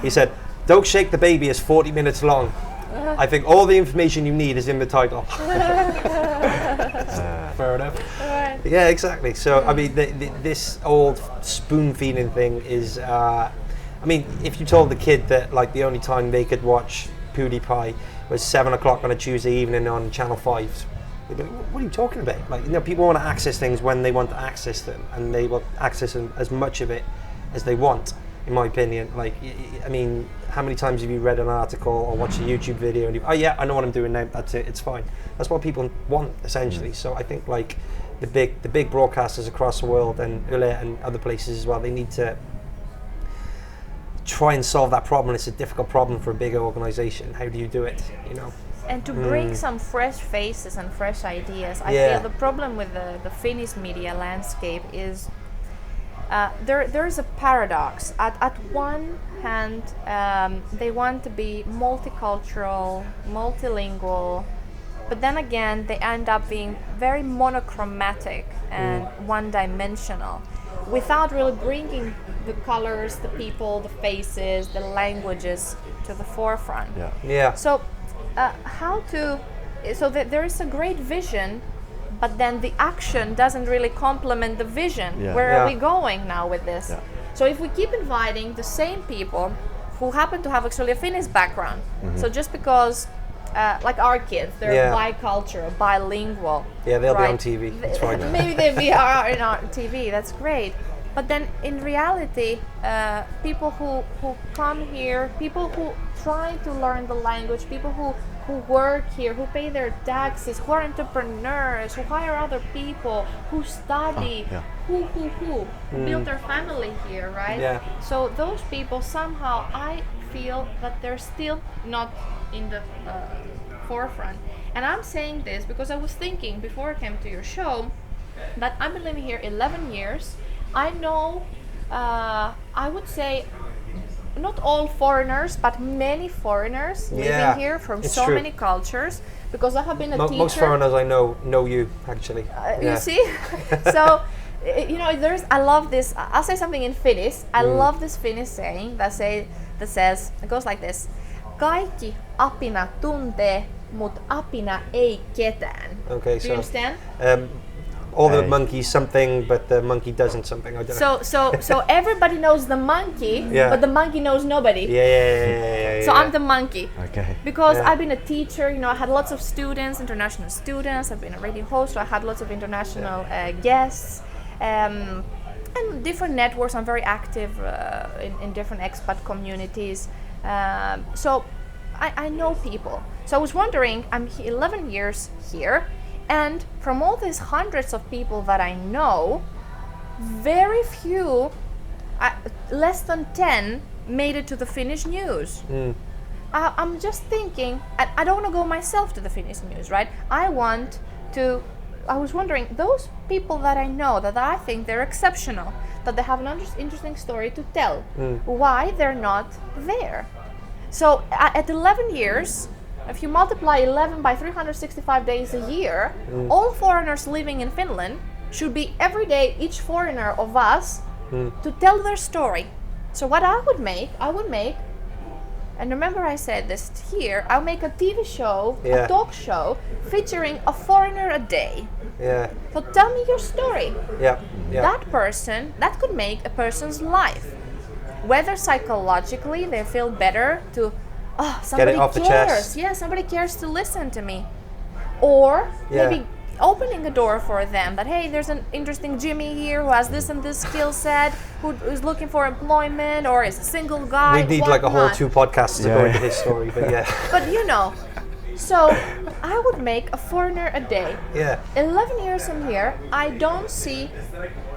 He said, "Don't Shake the Baby" is 40 minutes long. I think all the information you need is in the title. Fair enough. Right. Yeah, exactly. So, I mean, this old spoon feeding thing is, I mean, if you told the kid that, like, the only time they could watch PewDiePie was 7 o'clock on a Tuesday evening on Channel 5, they'd be like, what are you talking about? Like, you know, people want to access things when they want to access them, and they will access as much of it as they want, in my opinion. Like, I mean, how many times have you read an article or watched a YouTube video and I know what I'm doing now, that's it, it's fine. That's what people want, essentially. So I think, like, the big broadcasters across the world, and Yle and other places as well, they need to try and solve that problem. It's a difficult problem for a big organization. How do you do it, you know? And to bring some fresh faces and fresh ideas. I feel the problem with the Finnish media landscape is there is a paradox. At one hand, they want to be multicultural, multilingual, but then again, they end up being very monochromatic and one-dimensional, without really bringing the colors, the people, the faces, the languages to the forefront. So, there is a great vision, but then the action doesn't really complement the vision. Where are we going now with this? So if we keep inviting the same people who happen to have actually a Finnish background, so just because, like our kids, they're bicultural, bilingual. Yeah, they'll be on TV. That's fine. Maybe they'll be on our TV. That's great. But then in reality, people who come here, people who try to learn the language, people who work here, who pay their taxes, who are entrepreneurs, who hire other people, who study, who build their family here, right? Yeah. So those people somehow, I feel that they're still not in the forefront. And I'm saying this because I was thinking before I came to your show that I've been living here 11 years. I know, I would say, not all foreigners, but many foreigners living here from so true. many cultures. Because I have been a teacher. Most foreigners I know you actually. You see, so I love this. I'll say something in Finnish. I love this Finnish saying that says it goes like this: Kaikki apina tuntee, mut apina ei ketään. Okay, Do you understand? All the monkeys something, but the monkey doesn't something. I don't know. So everybody knows the monkey, but the monkey knows nobody. Yeah. So I'm the monkey. Okay. Because I've been a teacher, I had lots of students, international students. I've been a radio host, so I had lots of international guests, and different networks. I'm very active in different expat communities. So I know people. So I was wondering, I'm 11 years here. And from all these hundreds of people that I know, very few, less than 10, made it to the Finnish news. I'm just thinking, I don't want to go myself to the Finnish news, right? I was wondering, those people that I know, that I think they're exceptional, that they have an interesting story to tell, why they're not there. So at 11 years, if you multiply 11 by 365 days a year, all foreigners living in Finland should be every day, each foreigner of us, to tell their story. So what I would make, and remember I said this here, I'll make a TV show, a talk show, featuring a foreigner a day. Yeah. So tell me your story. Yeah. That could make a person's life. Whether psychologically they feel better to, somebody Get it off the cares. chest. Yeah, somebody cares to listen to me. Or maybe opening a door for them that, hey, there's an interesting Jimmy here who has this and this skill set, who is looking for employment or is a single guy. We need like a whole 2 podcasts to go into his story, but yeah. But so I would make a foreigner a day. Yeah. 11 years in here, I don't see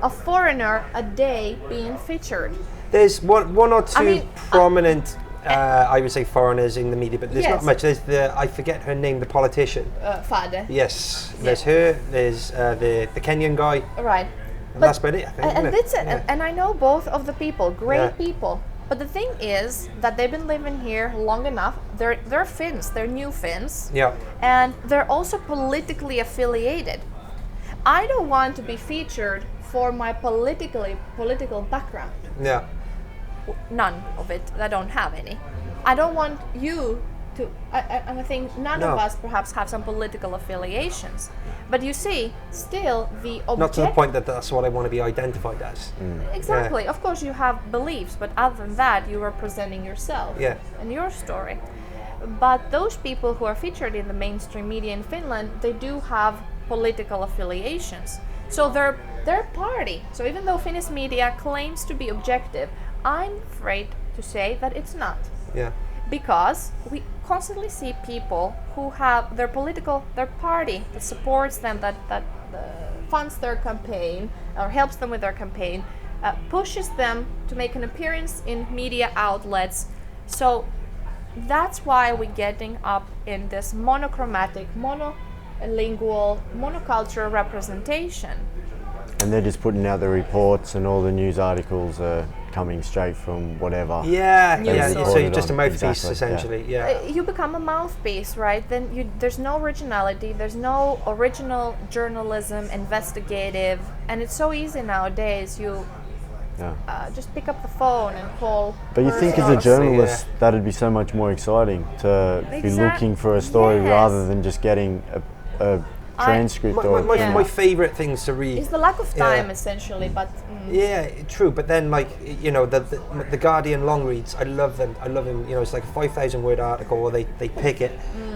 a foreigner a day being featured. There's one or two prominent, I would say, foreigners in the media, but there's not much. There's I forget her name, the politician. Fade. Yes, there's her. There's the Kenyan guy. Right. And that's about it, I think. And that's it. And I know both of the people, great people. But the thing is that they've been living here long enough. They're Finns. They're new Finns. Yeah. And they're also politically affiliated. I don't want to be featured for my political background. Yeah. None of it. I don't have any. I don't want you to. And I think none of us perhaps have some political affiliations. But you see, still the object. Not to the point that that's what I want to be identified as. Exactly. Of course, you have beliefs, but other than that, you are presenting yourself and your story. But those people who are featured in the mainstream media in Finland, they do have political affiliations. So their party. So even though Finnish media claims to be objective, I'm afraid to say that it's not. Yeah. Because we constantly see people who have their party that supports them, that funds their campaign or helps them with their campaign, pushes them to make an appearance in media outlets. So that's why we're getting up in this monochromatic, monolingual, monocultural representation. And they're just putting out the reports, and all the news articles are coming straight from whatever. So you're just a mouthpiece, essentially. You become a mouthpiece, right? Then there's no originality, there's no original journalism, investigative, and it's so easy nowadays. You just pick up the phone and call. But you think as a journalist that'd be so much more exciting to be looking for a story rather than just getting a transcript. My favourite things to read is the lack of time, essentially. But true. But then, the Guardian long reads, I love them. It's like a 5,000 word article where they pick it.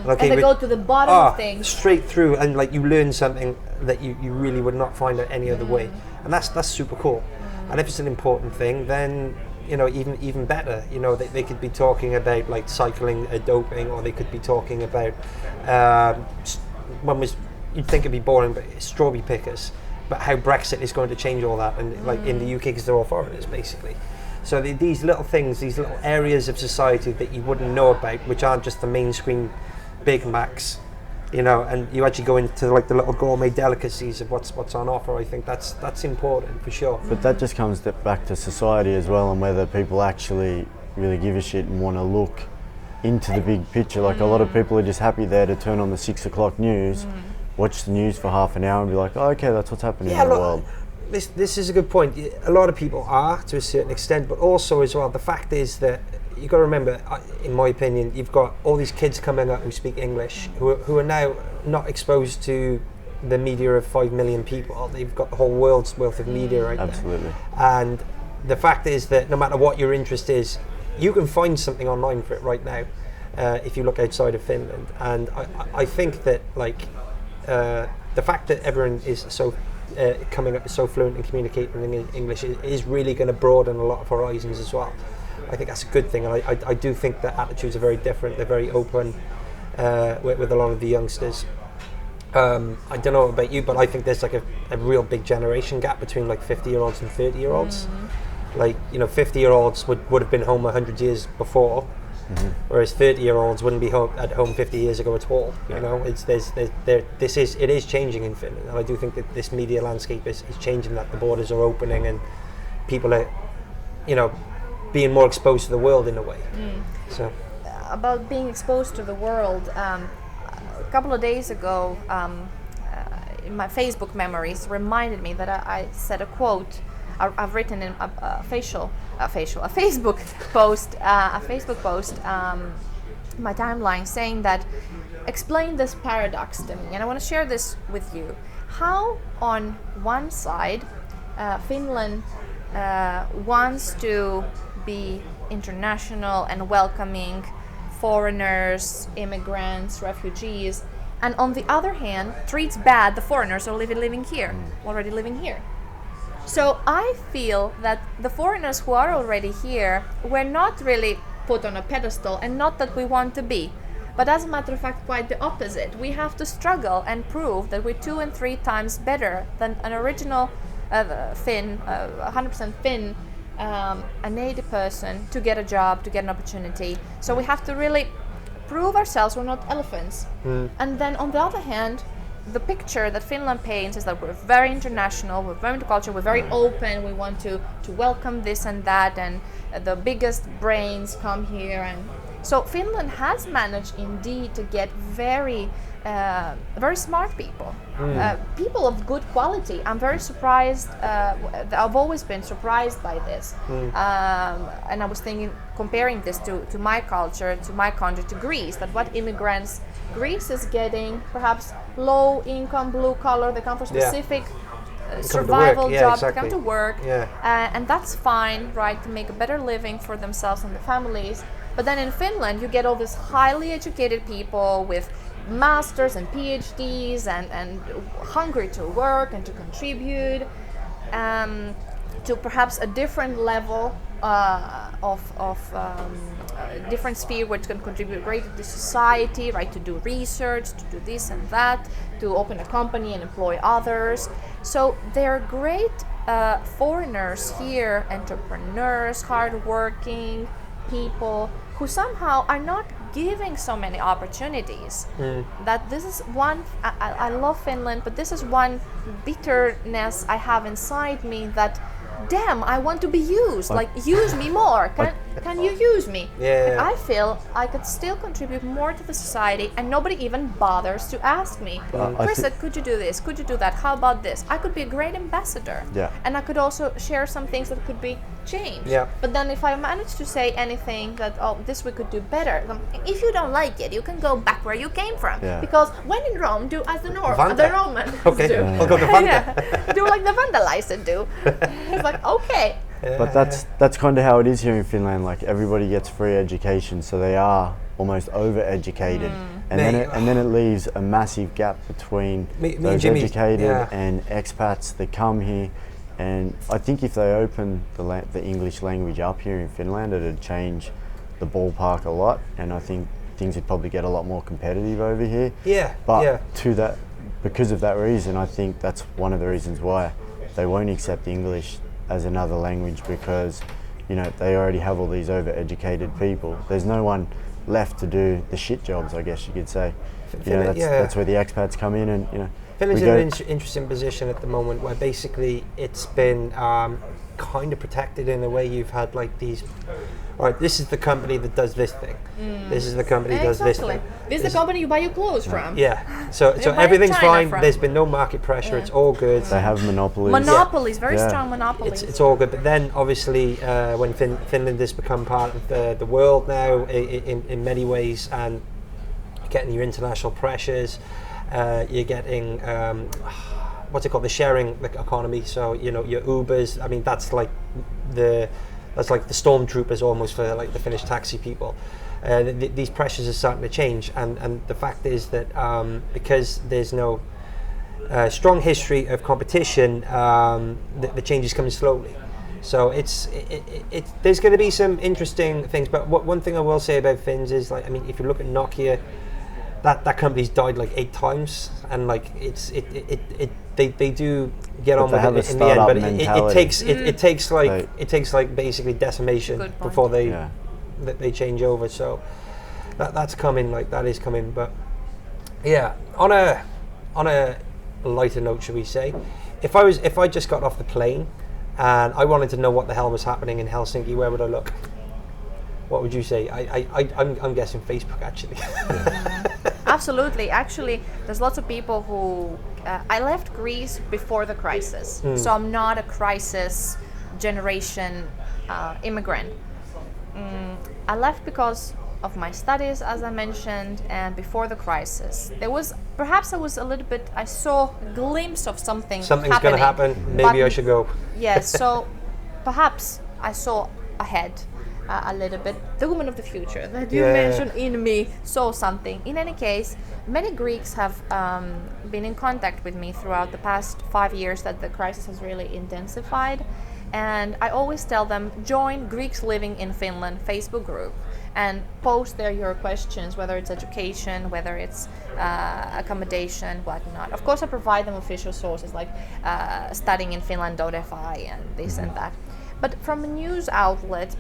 And they go to the bottom of things straight through, and you learn something that you really would not find it any other way, and that's super cool. And if it's an important thing, then even better. They could be talking about like cycling, doping, or they could be talking about you'd think it'd be boring, but strawberry pickers. But how Brexit is going to change all that, and like in the UK, because they're all foreigners basically. So these little things, these little areas of society that you wouldn't know about, which aren't just the mainstream Big Macs, and you actually go into like the little gourmet delicacies of what's on offer. I think that's important for sure. But that just comes back to society as well, and whether people actually really give a shit and want to look into the big picture. Like a lot of people are just happy there to turn on the 6 o'clock news, watch the news for half an hour and be like, oh, okay, that's what's happening in the world. This is a good point. A lot of people are, to a certain extent, but also as well, the fact is that you've got to remember, in my opinion, you've got all these kids coming up who speak English, who are now not exposed to the media of 5 million people. They've got the whole world's worth of media right there. Absolutely. And the fact is that no matter what your interest is, you can find something online for it right now if you look outside of Finland. And I think that the fact that everyone is so coming up so fluent in communicating in English is really going to broaden a lot of horizons as well. I think that's a good thing, and I do think that attitudes are very different. They're very open with a lot of the youngsters. I don't know about you, but I think there's like a real big generation gap between like 50-year-olds and 30-year-olds. Like 50-year-olds would have been home 100 years before, whereas 30-year-olds wouldn't be at home 50 years ago at all. It is changing in Finland, and I do think that this media landscape is changing. That the borders are opening and people are, being more exposed to the world in a way. So, about being exposed to the world, a couple of days ago, in my Facebook memories, reminded me that I said a quote. I've written in a Facebook post, my timeline, saying that explain this paradox to me, and I want to share this with you. How on one side, Finland wants to be international and welcoming foreigners, immigrants, refugees, and on the other hand treats bad the foreigners who are already living here. So I feel that the foreigners who are already here were not really put on a pedestal, and not that we want to be, but as a matter of fact quite the opposite. We have to struggle and prove that we're 2 and 3 times better than an original Finn, 100% Finn, a native person, to get a job, to get an opportunity. So we have to really prove ourselves we're not elephants. And then on the other hand, the picture that Finland paints is that we're very international, we're very multicultural, we're very open, we want to welcome this and that, and the biggest brains come here. And so Finland has managed indeed to get very smart people, people of good quality. I'm very surprised. I've always been surprised by this, and I was thinking, comparing this to my culture, to my country, to Greece, that what immigrants Greece is getting, perhaps low income, blue collar, they come for specific survival jobs, they come to work, and that's fine, right, to make a better living for themselves and their families. But then in Finland, you get all these highly educated people with masters and PhDs and hungry to work and to contribute to perhaps a different level of different sphere where it can contribute greatly to society, right? To do research, to do this and that, to open a company and employ others. So they're great foreigners here, entrepreneurs, hardworking people who somehow are not giving so many opportunities. That this is one, I love Finland, but this is one bitterness I have inside me, that damn, I want to be used, like use me more, can you use me? I feel I could still contribute more to the society, and nobody even bothers to ask me, Krista, could you do this, could you do that, how about this? I could be a great ambassador, and I could also share some things that could be changed. But then if I manage to say anything that, oh, this we could do better, if you don't like it, you can go back where you came from, because when in Rome, do as the Romans do. I'll go to Vanda. Do like the Vandalizer do. It's like, okay. But that's kind of how it is here in Finland. Like, everybody gets free education, so they are almost over-educated, and then it leaves a massive gap between those educated and expats that come here, And I think if they open the English language up here in Finland, it'd change the ballpark a lot, and I think things would probably get a lot more competitive over here. Yeah. But yeah. because of that reason, I think that's one of the reasons why they won't accept English as another language, because they already have all these over-educated people. There's no one left to do the shit jobs, I guess you could say. That's where the expats come in, and Finland's in an interesting position at the moment where basically it's been kind of protected in a way. You've had like these, all right, this is the company that does this thing. This is the company that does this thing. This is the company you buy your clothes from. Yeah, so everything's fine. There's been no market pressure. It's all good. They have monopolies. Monopolies, very strong monopolies. It's all good. But then obviously when Finland has become part of the world now in many ways, and getting your international pressures, you're getting what's it called, the sharing economy. So your Ubers. I mean, that's like the stormtroopers almost for like the Finnish taxi people. These pressures are starting to change, and the fact is that because there's no strong history of competition, the change is coming slowly. So there's going to be some interesting things. But one thing I will say about Finns is, like, I mean, if you look at Nokia, that company's died like 8 times, and like they do get on with it in the end, but it takes like basically decimation before they change over. So that's coming, like that is coming. But yeah, on a lighter note, should we say, if I just got off the plane and I wanted to know what the hell was happening in Helsinki, where would I look? What would you say? I'm guessing Facebook, actually. Absolutely. Actually, there's lots of people who... I left Greece before the crisis, so I'm not a crisis generation immigrant. I left because of my studies, as I mentioned, and before the crisis. Perhaps I was a little bit... I saw a glimpse of something's going to happen. Maybe I should go. Yes, so perhaps I saw ahead. A little bit. The woman of the future that you mentioned in me saw something. In any case, many Greeks have been in contact with me throughout the past 5 years that the crisis has really intensified. And I always tell them, join Greeks Living in Finland Facebook group and post there your questions, whether it's education, whether it's accommodation, whatnot. Of course, I provide them official sources like studyinginfinland.fi and this and that. But from a news outlet,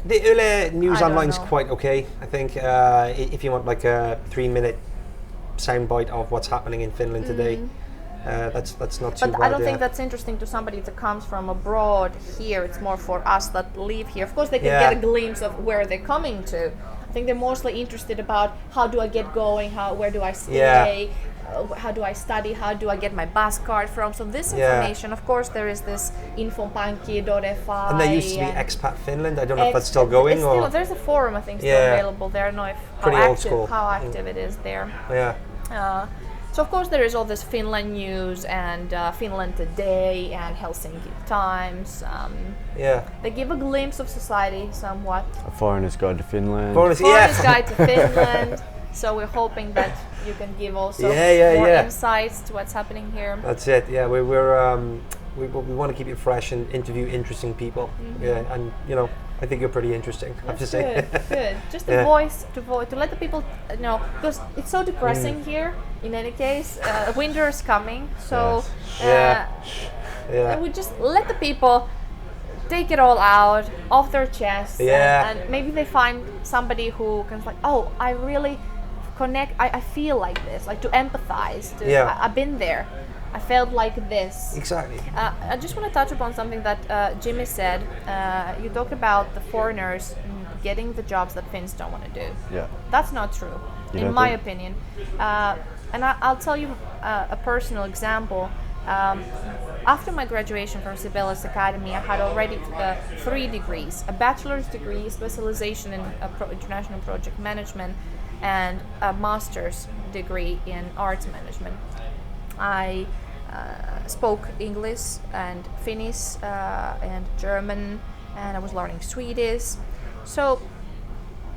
the Yle News Online is quite okay, I think. If you want like a 3-minute soundbite of what's happening in Finland today, that's not too bad. But I don't think that's interesting to somebody that comes from abroad here. It's more for us that live here. Of course, they can get a glimpse of where they're coming to. I think they're mostly interested about how do I get going, where do I stay, how do I study, how do I get my bus card from. So this information, of course, there is this infopankki.fi. And there used to be Expat Finland. I don't know if that's still going. Still, there's a forum, I think, still available there. I don't know how active it is there. Yeah. So of course there is all this Finland news and Finland Today and Helsinki Times. They give a glimpse of society somewhat. A Foreigner's Guide to Finland. Foreigner's Guide to Finland. So we're hoping that you can give also more insights to what's happening here. That's it. Yeah, we want to keep it fresh and interview interesting people. Yeah, and I think you're pretty interesting. I have to say. Good. Just a voice to let the people know, because it's so depressing here. In any case, winter is coming, so we just let the people take it all out off their chest, and maybe they find somebody who can like, oh, I really connect. I feel like this, like to empathize. I've been there. I felt like this. Exactly. I just want to touch upon something that Jimmy said. You talk about the foreigners getting the jobs that Finns don't want to do. Yeah. That's not true, in my opinion. And I'll tell you a personal example. After my graduation from Sibelius Academy, I had already 3 degrees: a bachelor's degree, specialization in international project management, and a master's degree in arts management. I spoke English and Finnish and German, and I was learning Swedish, so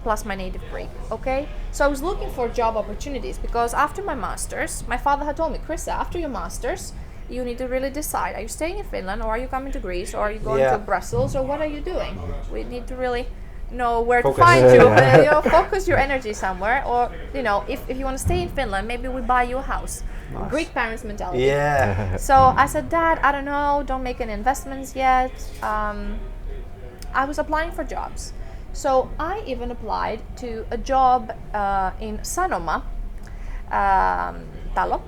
plus my native Greek. Okay, so I was looking for job opportunities because after my masters, my father had told me, Krista, after your masters, you need to really decide: are you staying in Finland, or are you coming to Greece, or are you going Yeah. to Brussels, or what are you doing? We need to really know where Focus. to find you. You know, focus your energy somewhere, or you know, if you want to stay in Finland, maybe we buy you a house. Nice. Greek parents mentality. Yeah. So I said, Dad, I don't know, don't make any investments yet. I was applying for jobs. So I even applied to a job in Sanoma talo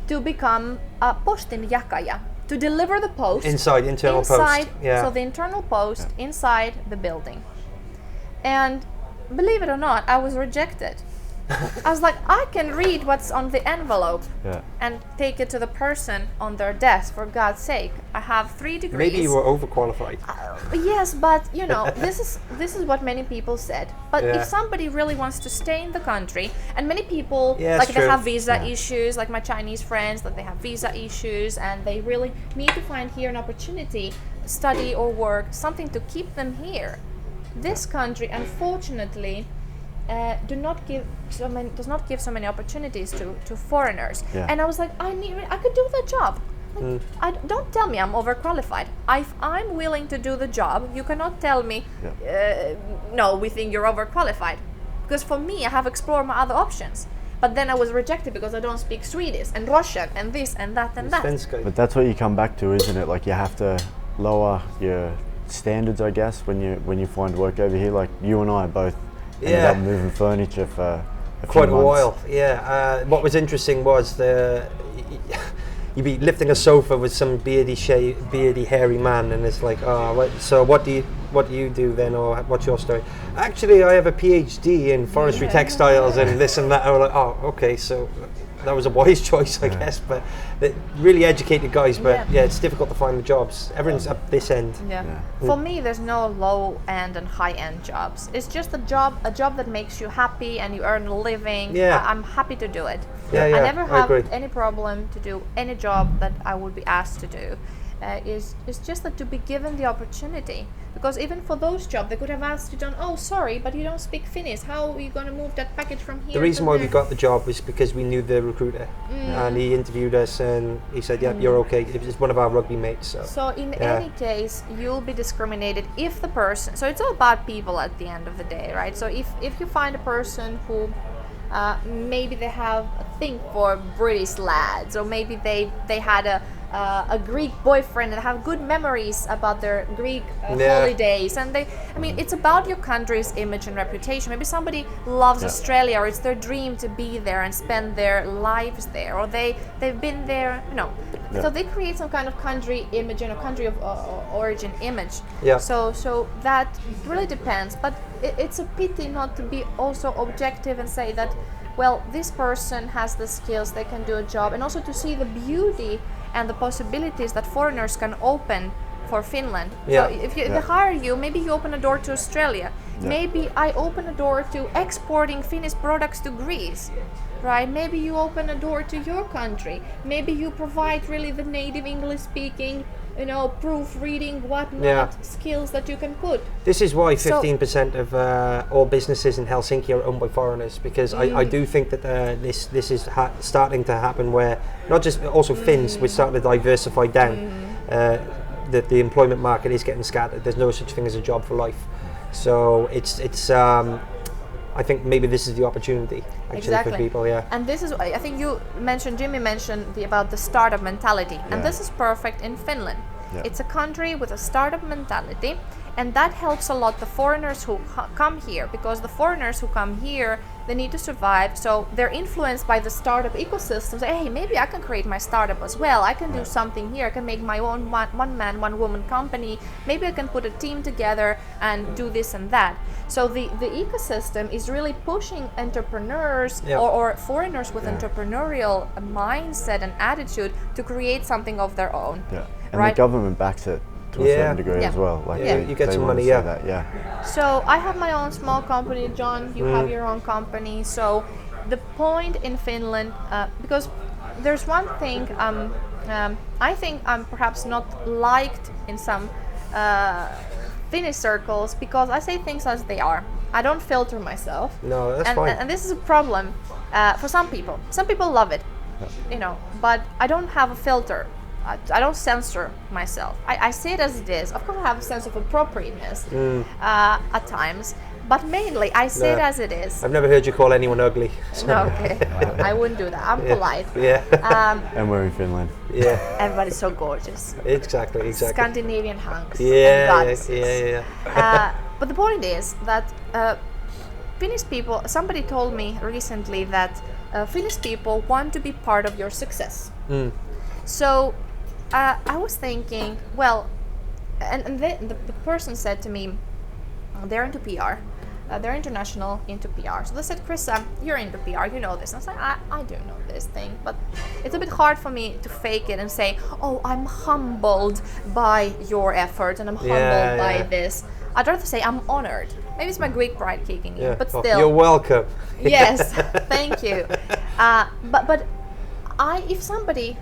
to become a postinjakaja, to deliver the post Internal inside, post. Yeah. so the internal post inside the building. And believe it or not, I was rejected. I was like, I can read what's on the envelope Yeah. and take it to the person on their desk, for God's sake. I have 3 degrees. Maybe you were overqualified. Yes, but you know, this is what many people said. But Yeah. if somebody really wants to stay in the country, and many people Yeah, like it's they true. have visa issues, like my Chinese friends, that they have visa issues, and they really need to find here an opportunity, study or work, something to keep them here. This country, unfortunately, does not give so many opportunities to foreigners. Yeah. And I was like, I could do the job. Like, don't tell me I'm overqualified. If I'm willing to do the job, you cannot tell me, no, we think you're overqualified. Because for me, I have explored my other options. But then I was rejected because I don't speak Swedish and Russian and this and that and that. Svenska. But that's what you come back to, isn't it? Like you have to lower your standards, I guess, when you find work over here. Like you and I both ended up moving furniture for Quite a few months. while, yeah. What was interesting was you'd be lifting a sofa with some beardy, hairy man, and it's like, so what do you do then, or what's your story? Actually, I have a PhD in forestry textiles and this and that. I was like, oh, okay, so that was a wise choice, I guess. But really educated guys. But yeah, it's difficult to find the jobs. Everyone's up this end. Yeah. For me, there's no low end and high end jobs. It's just a job that makes you happy and you earn a living. Yeah. I'm happy to do it. Yeah, I never have agree. any problem to do any job that I would be asked to do. It's just that to be given the opportunity. Because even for those jobs, they could have asked you, oh, sorry, but you don't speak Finnish. How are you going to move that package from here? The reason to why there? we got the job was because we knew the recruiter, and he interviewed us, and he said, "Yeah, you're okay." It was one of our rugby mates. So in any case, you'll be discriminated if the person. So it's all about people at the end of the day, right? So if you find a person who maybe they have a thing for British lads, or maybe they had a Greek boyfriend and have good memories about their Greek holidays, and it's about your country's image and reputation. Maybe somebody loves Australia, or it's their dream to be there and spend their lives there, or they've been there, so they create some kind of country image and a country of origin image. So that really depends, but it's a pity not to be also objective and say that, well, this person has the skills, they can do a job, and also to see the beauty and the possibilities that foreigners can open for Finland. So if they hire you, maybe you open a door to Australia. Maybe I open a door to exporting Finnish products to Greece, right? Maybe you open a door to your country. Maybe you provide really the native English speaking, proofreading, whatnot, skills that you can put. This is why 15% of all businesses in Helsinki are owned by foreigners, because I do think that this is starting to happen, where not just also Finns, we're starting to diversify down. That the employment market is getting scattered. There's no such thing as a job for life. So it's I think maybe this is the opportunity actually for people. Yeah. And this is, I think Jimmy mentioned about the startup mentality, and this is perfect in Finland. It's a country with a startup mentality, and that helps a lot the foreigners who come here, because the foreigners who come here, they need to survive, so they're influenced by the startup ecosystem. Say, hey, maybe I can create my startup as well. I can do something here. I can make my own one man, one woman company. Maybe I can put a team together and do this and that. So the ecosystem is really pushing entrepreneurs or foreigners with entrepreneurial mindset and attitude to create something of their own. Yeah, and the government backs it to a certain degree as well. Like you get some money. So I have my own small company. John, you have your own company. So the point in Finland, because there's one thing, I think I'm perhaps not liked in some Finnish circles, because I say things as they are. I don't filter myself. No, that's fine. And this is a problem for some people. Some people love it, but I don't have a filter. I don't censor myself. I say it as it is. Of course, I have a sense of appropriateness at times, but mainly I say it as it is. I've never heard you call anyone ugly. So. No, okay, well, I wouldn't do that. I'm polite. Yeah. And we're in Finland. Yeah. Everybody's so gorgeous. Exactly. Scandinavian hunks. Yeah. And goddesses. But the point is that Finnish people. Somebody told me recently that Finnish people want to be part of your success. So I was thinking, well, and the person said to me, they're into PR. They're international into PR. So they said, Krista, you're into PR, you know this. And I was like, I do know this thing, but it's a bit hard for me to fake it and say, oh, I'm humbled by your effort and I'm humbled by this. I'd rather say I'm honored. Maybe it's my Greek pride kicking in, but still. You're welcome. Yes, thank you. But if somebody,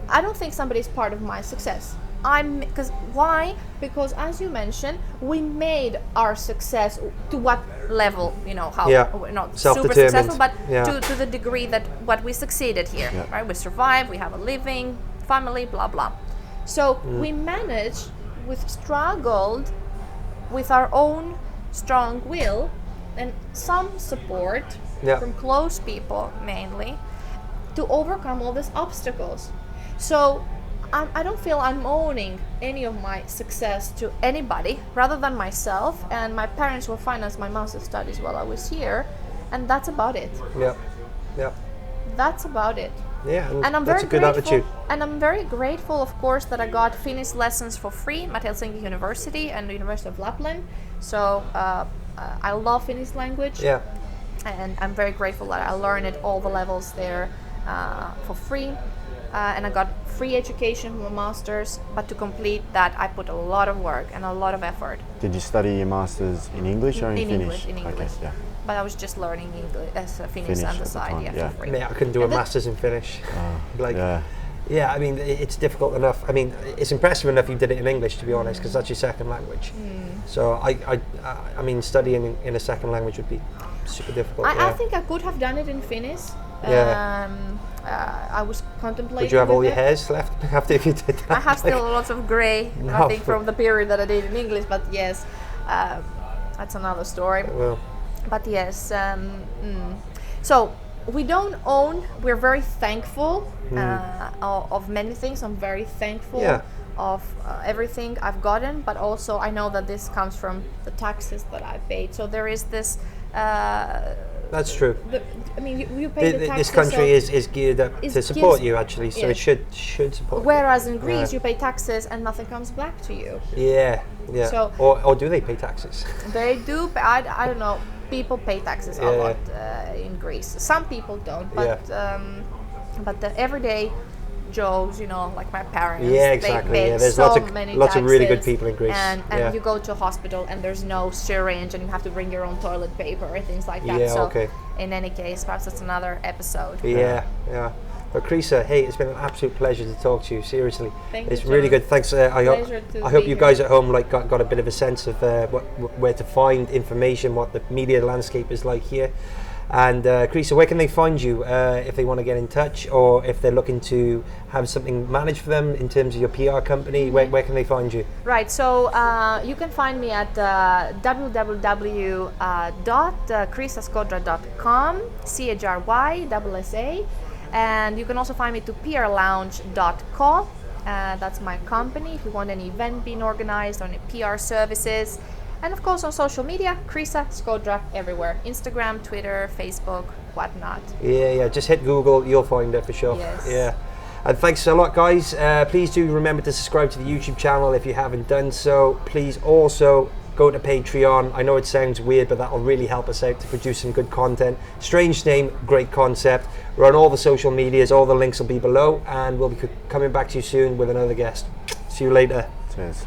I don't think somebody is part of my success. Why? Because as you mentioned, we made our success to what level, how we're not super successful, but to the degree that what we succeeded here, right? We survived, we have a living, family, blah, blah. So we managed, we've struggled with our own strong will and some support from close people mainly to overcome all these obstacles. So I don't feel I'm owning any of my success to anybody rather than myself, and my parents will finance my master's studies while I was here, and that's about it. That's about it. And I'm very that's a good grateful, attitude. And I'm very grateful, of course, that I got Finnish lessons for free at Helsinki University and the University of Lapland. So I love Finnish language. And I'm very grateful that I learned at all the levels there for free. And I got free education from a master's, but to complete that I put a lot of work and a lot of effort. Did you study your master's in English or in Finnish? In English. Okay, But I was just learning English as Finnish on the side, for free. I couldn't do a master's in Finnish. I mean, it's difficult enough. I mean, it's impressive enough you did it in English, to be honest, because that's your second language. So I mean, studying in a second language would be super difficult. I think I could have done it in Finnish. I was contemplating. Would you have all your hairs left after if you did that? I have still lots of grey, I think, from the period that I did in English, but yes, that's another story. Well. But yes, so we don't own, we're very thankful of many things. I'm very thankful of everything I've gotten, but also I know that this comes from the taxes that I paid. So there is this... That's true. You pay the taxes. This country is geared up to support you, actually, so it should support Whereas in Greece, you pay taxes and nothing comes back to you. So, or do they pay taxes? They do. I don't know. People pay taxes a lot in Greece. Some people don't, but the everyday Joes, like my parents, exactly. they pay There's so lots many of taxes, really good people in Greece. And you go to a hospital and there's no syringe and you have to bring your own toilet paper and things like that. In any case, perhaps that's another episode. But Krista, hey, it's been an absolute pleasure to talk to you. Seriously, it's you, really good. Thanks. I hope you guys here. at home got a bit of a sense of where to find information, what the media landscape is like here. And Krista, where can they find you if they want to get in touch, or if they're looking to have something managed for them in terms of your PR company? Where can they find you? Right, so you can find me at www.krisaskodra.com, CHRYSSA, and you can also find me to prlounge.co. That's my company if you want any event being organized or any PR services. And of course on social media, Krista Skodra everywhere. Instagram, Twitter, Facebook, whatnot. Just hit Google, you'll find it for sure. Yes. And thanks a lot, guys. Please do remember to subscribe to the YouTube channel if you haven't done so. Please also go to Patreon. I know it sounds weird, but that'll really help us out to produce some good content. Strange name, great concept. We're on all the social medias, all the links will be below, and we'll be coming back to you soon with another guest. See you later. Cheers.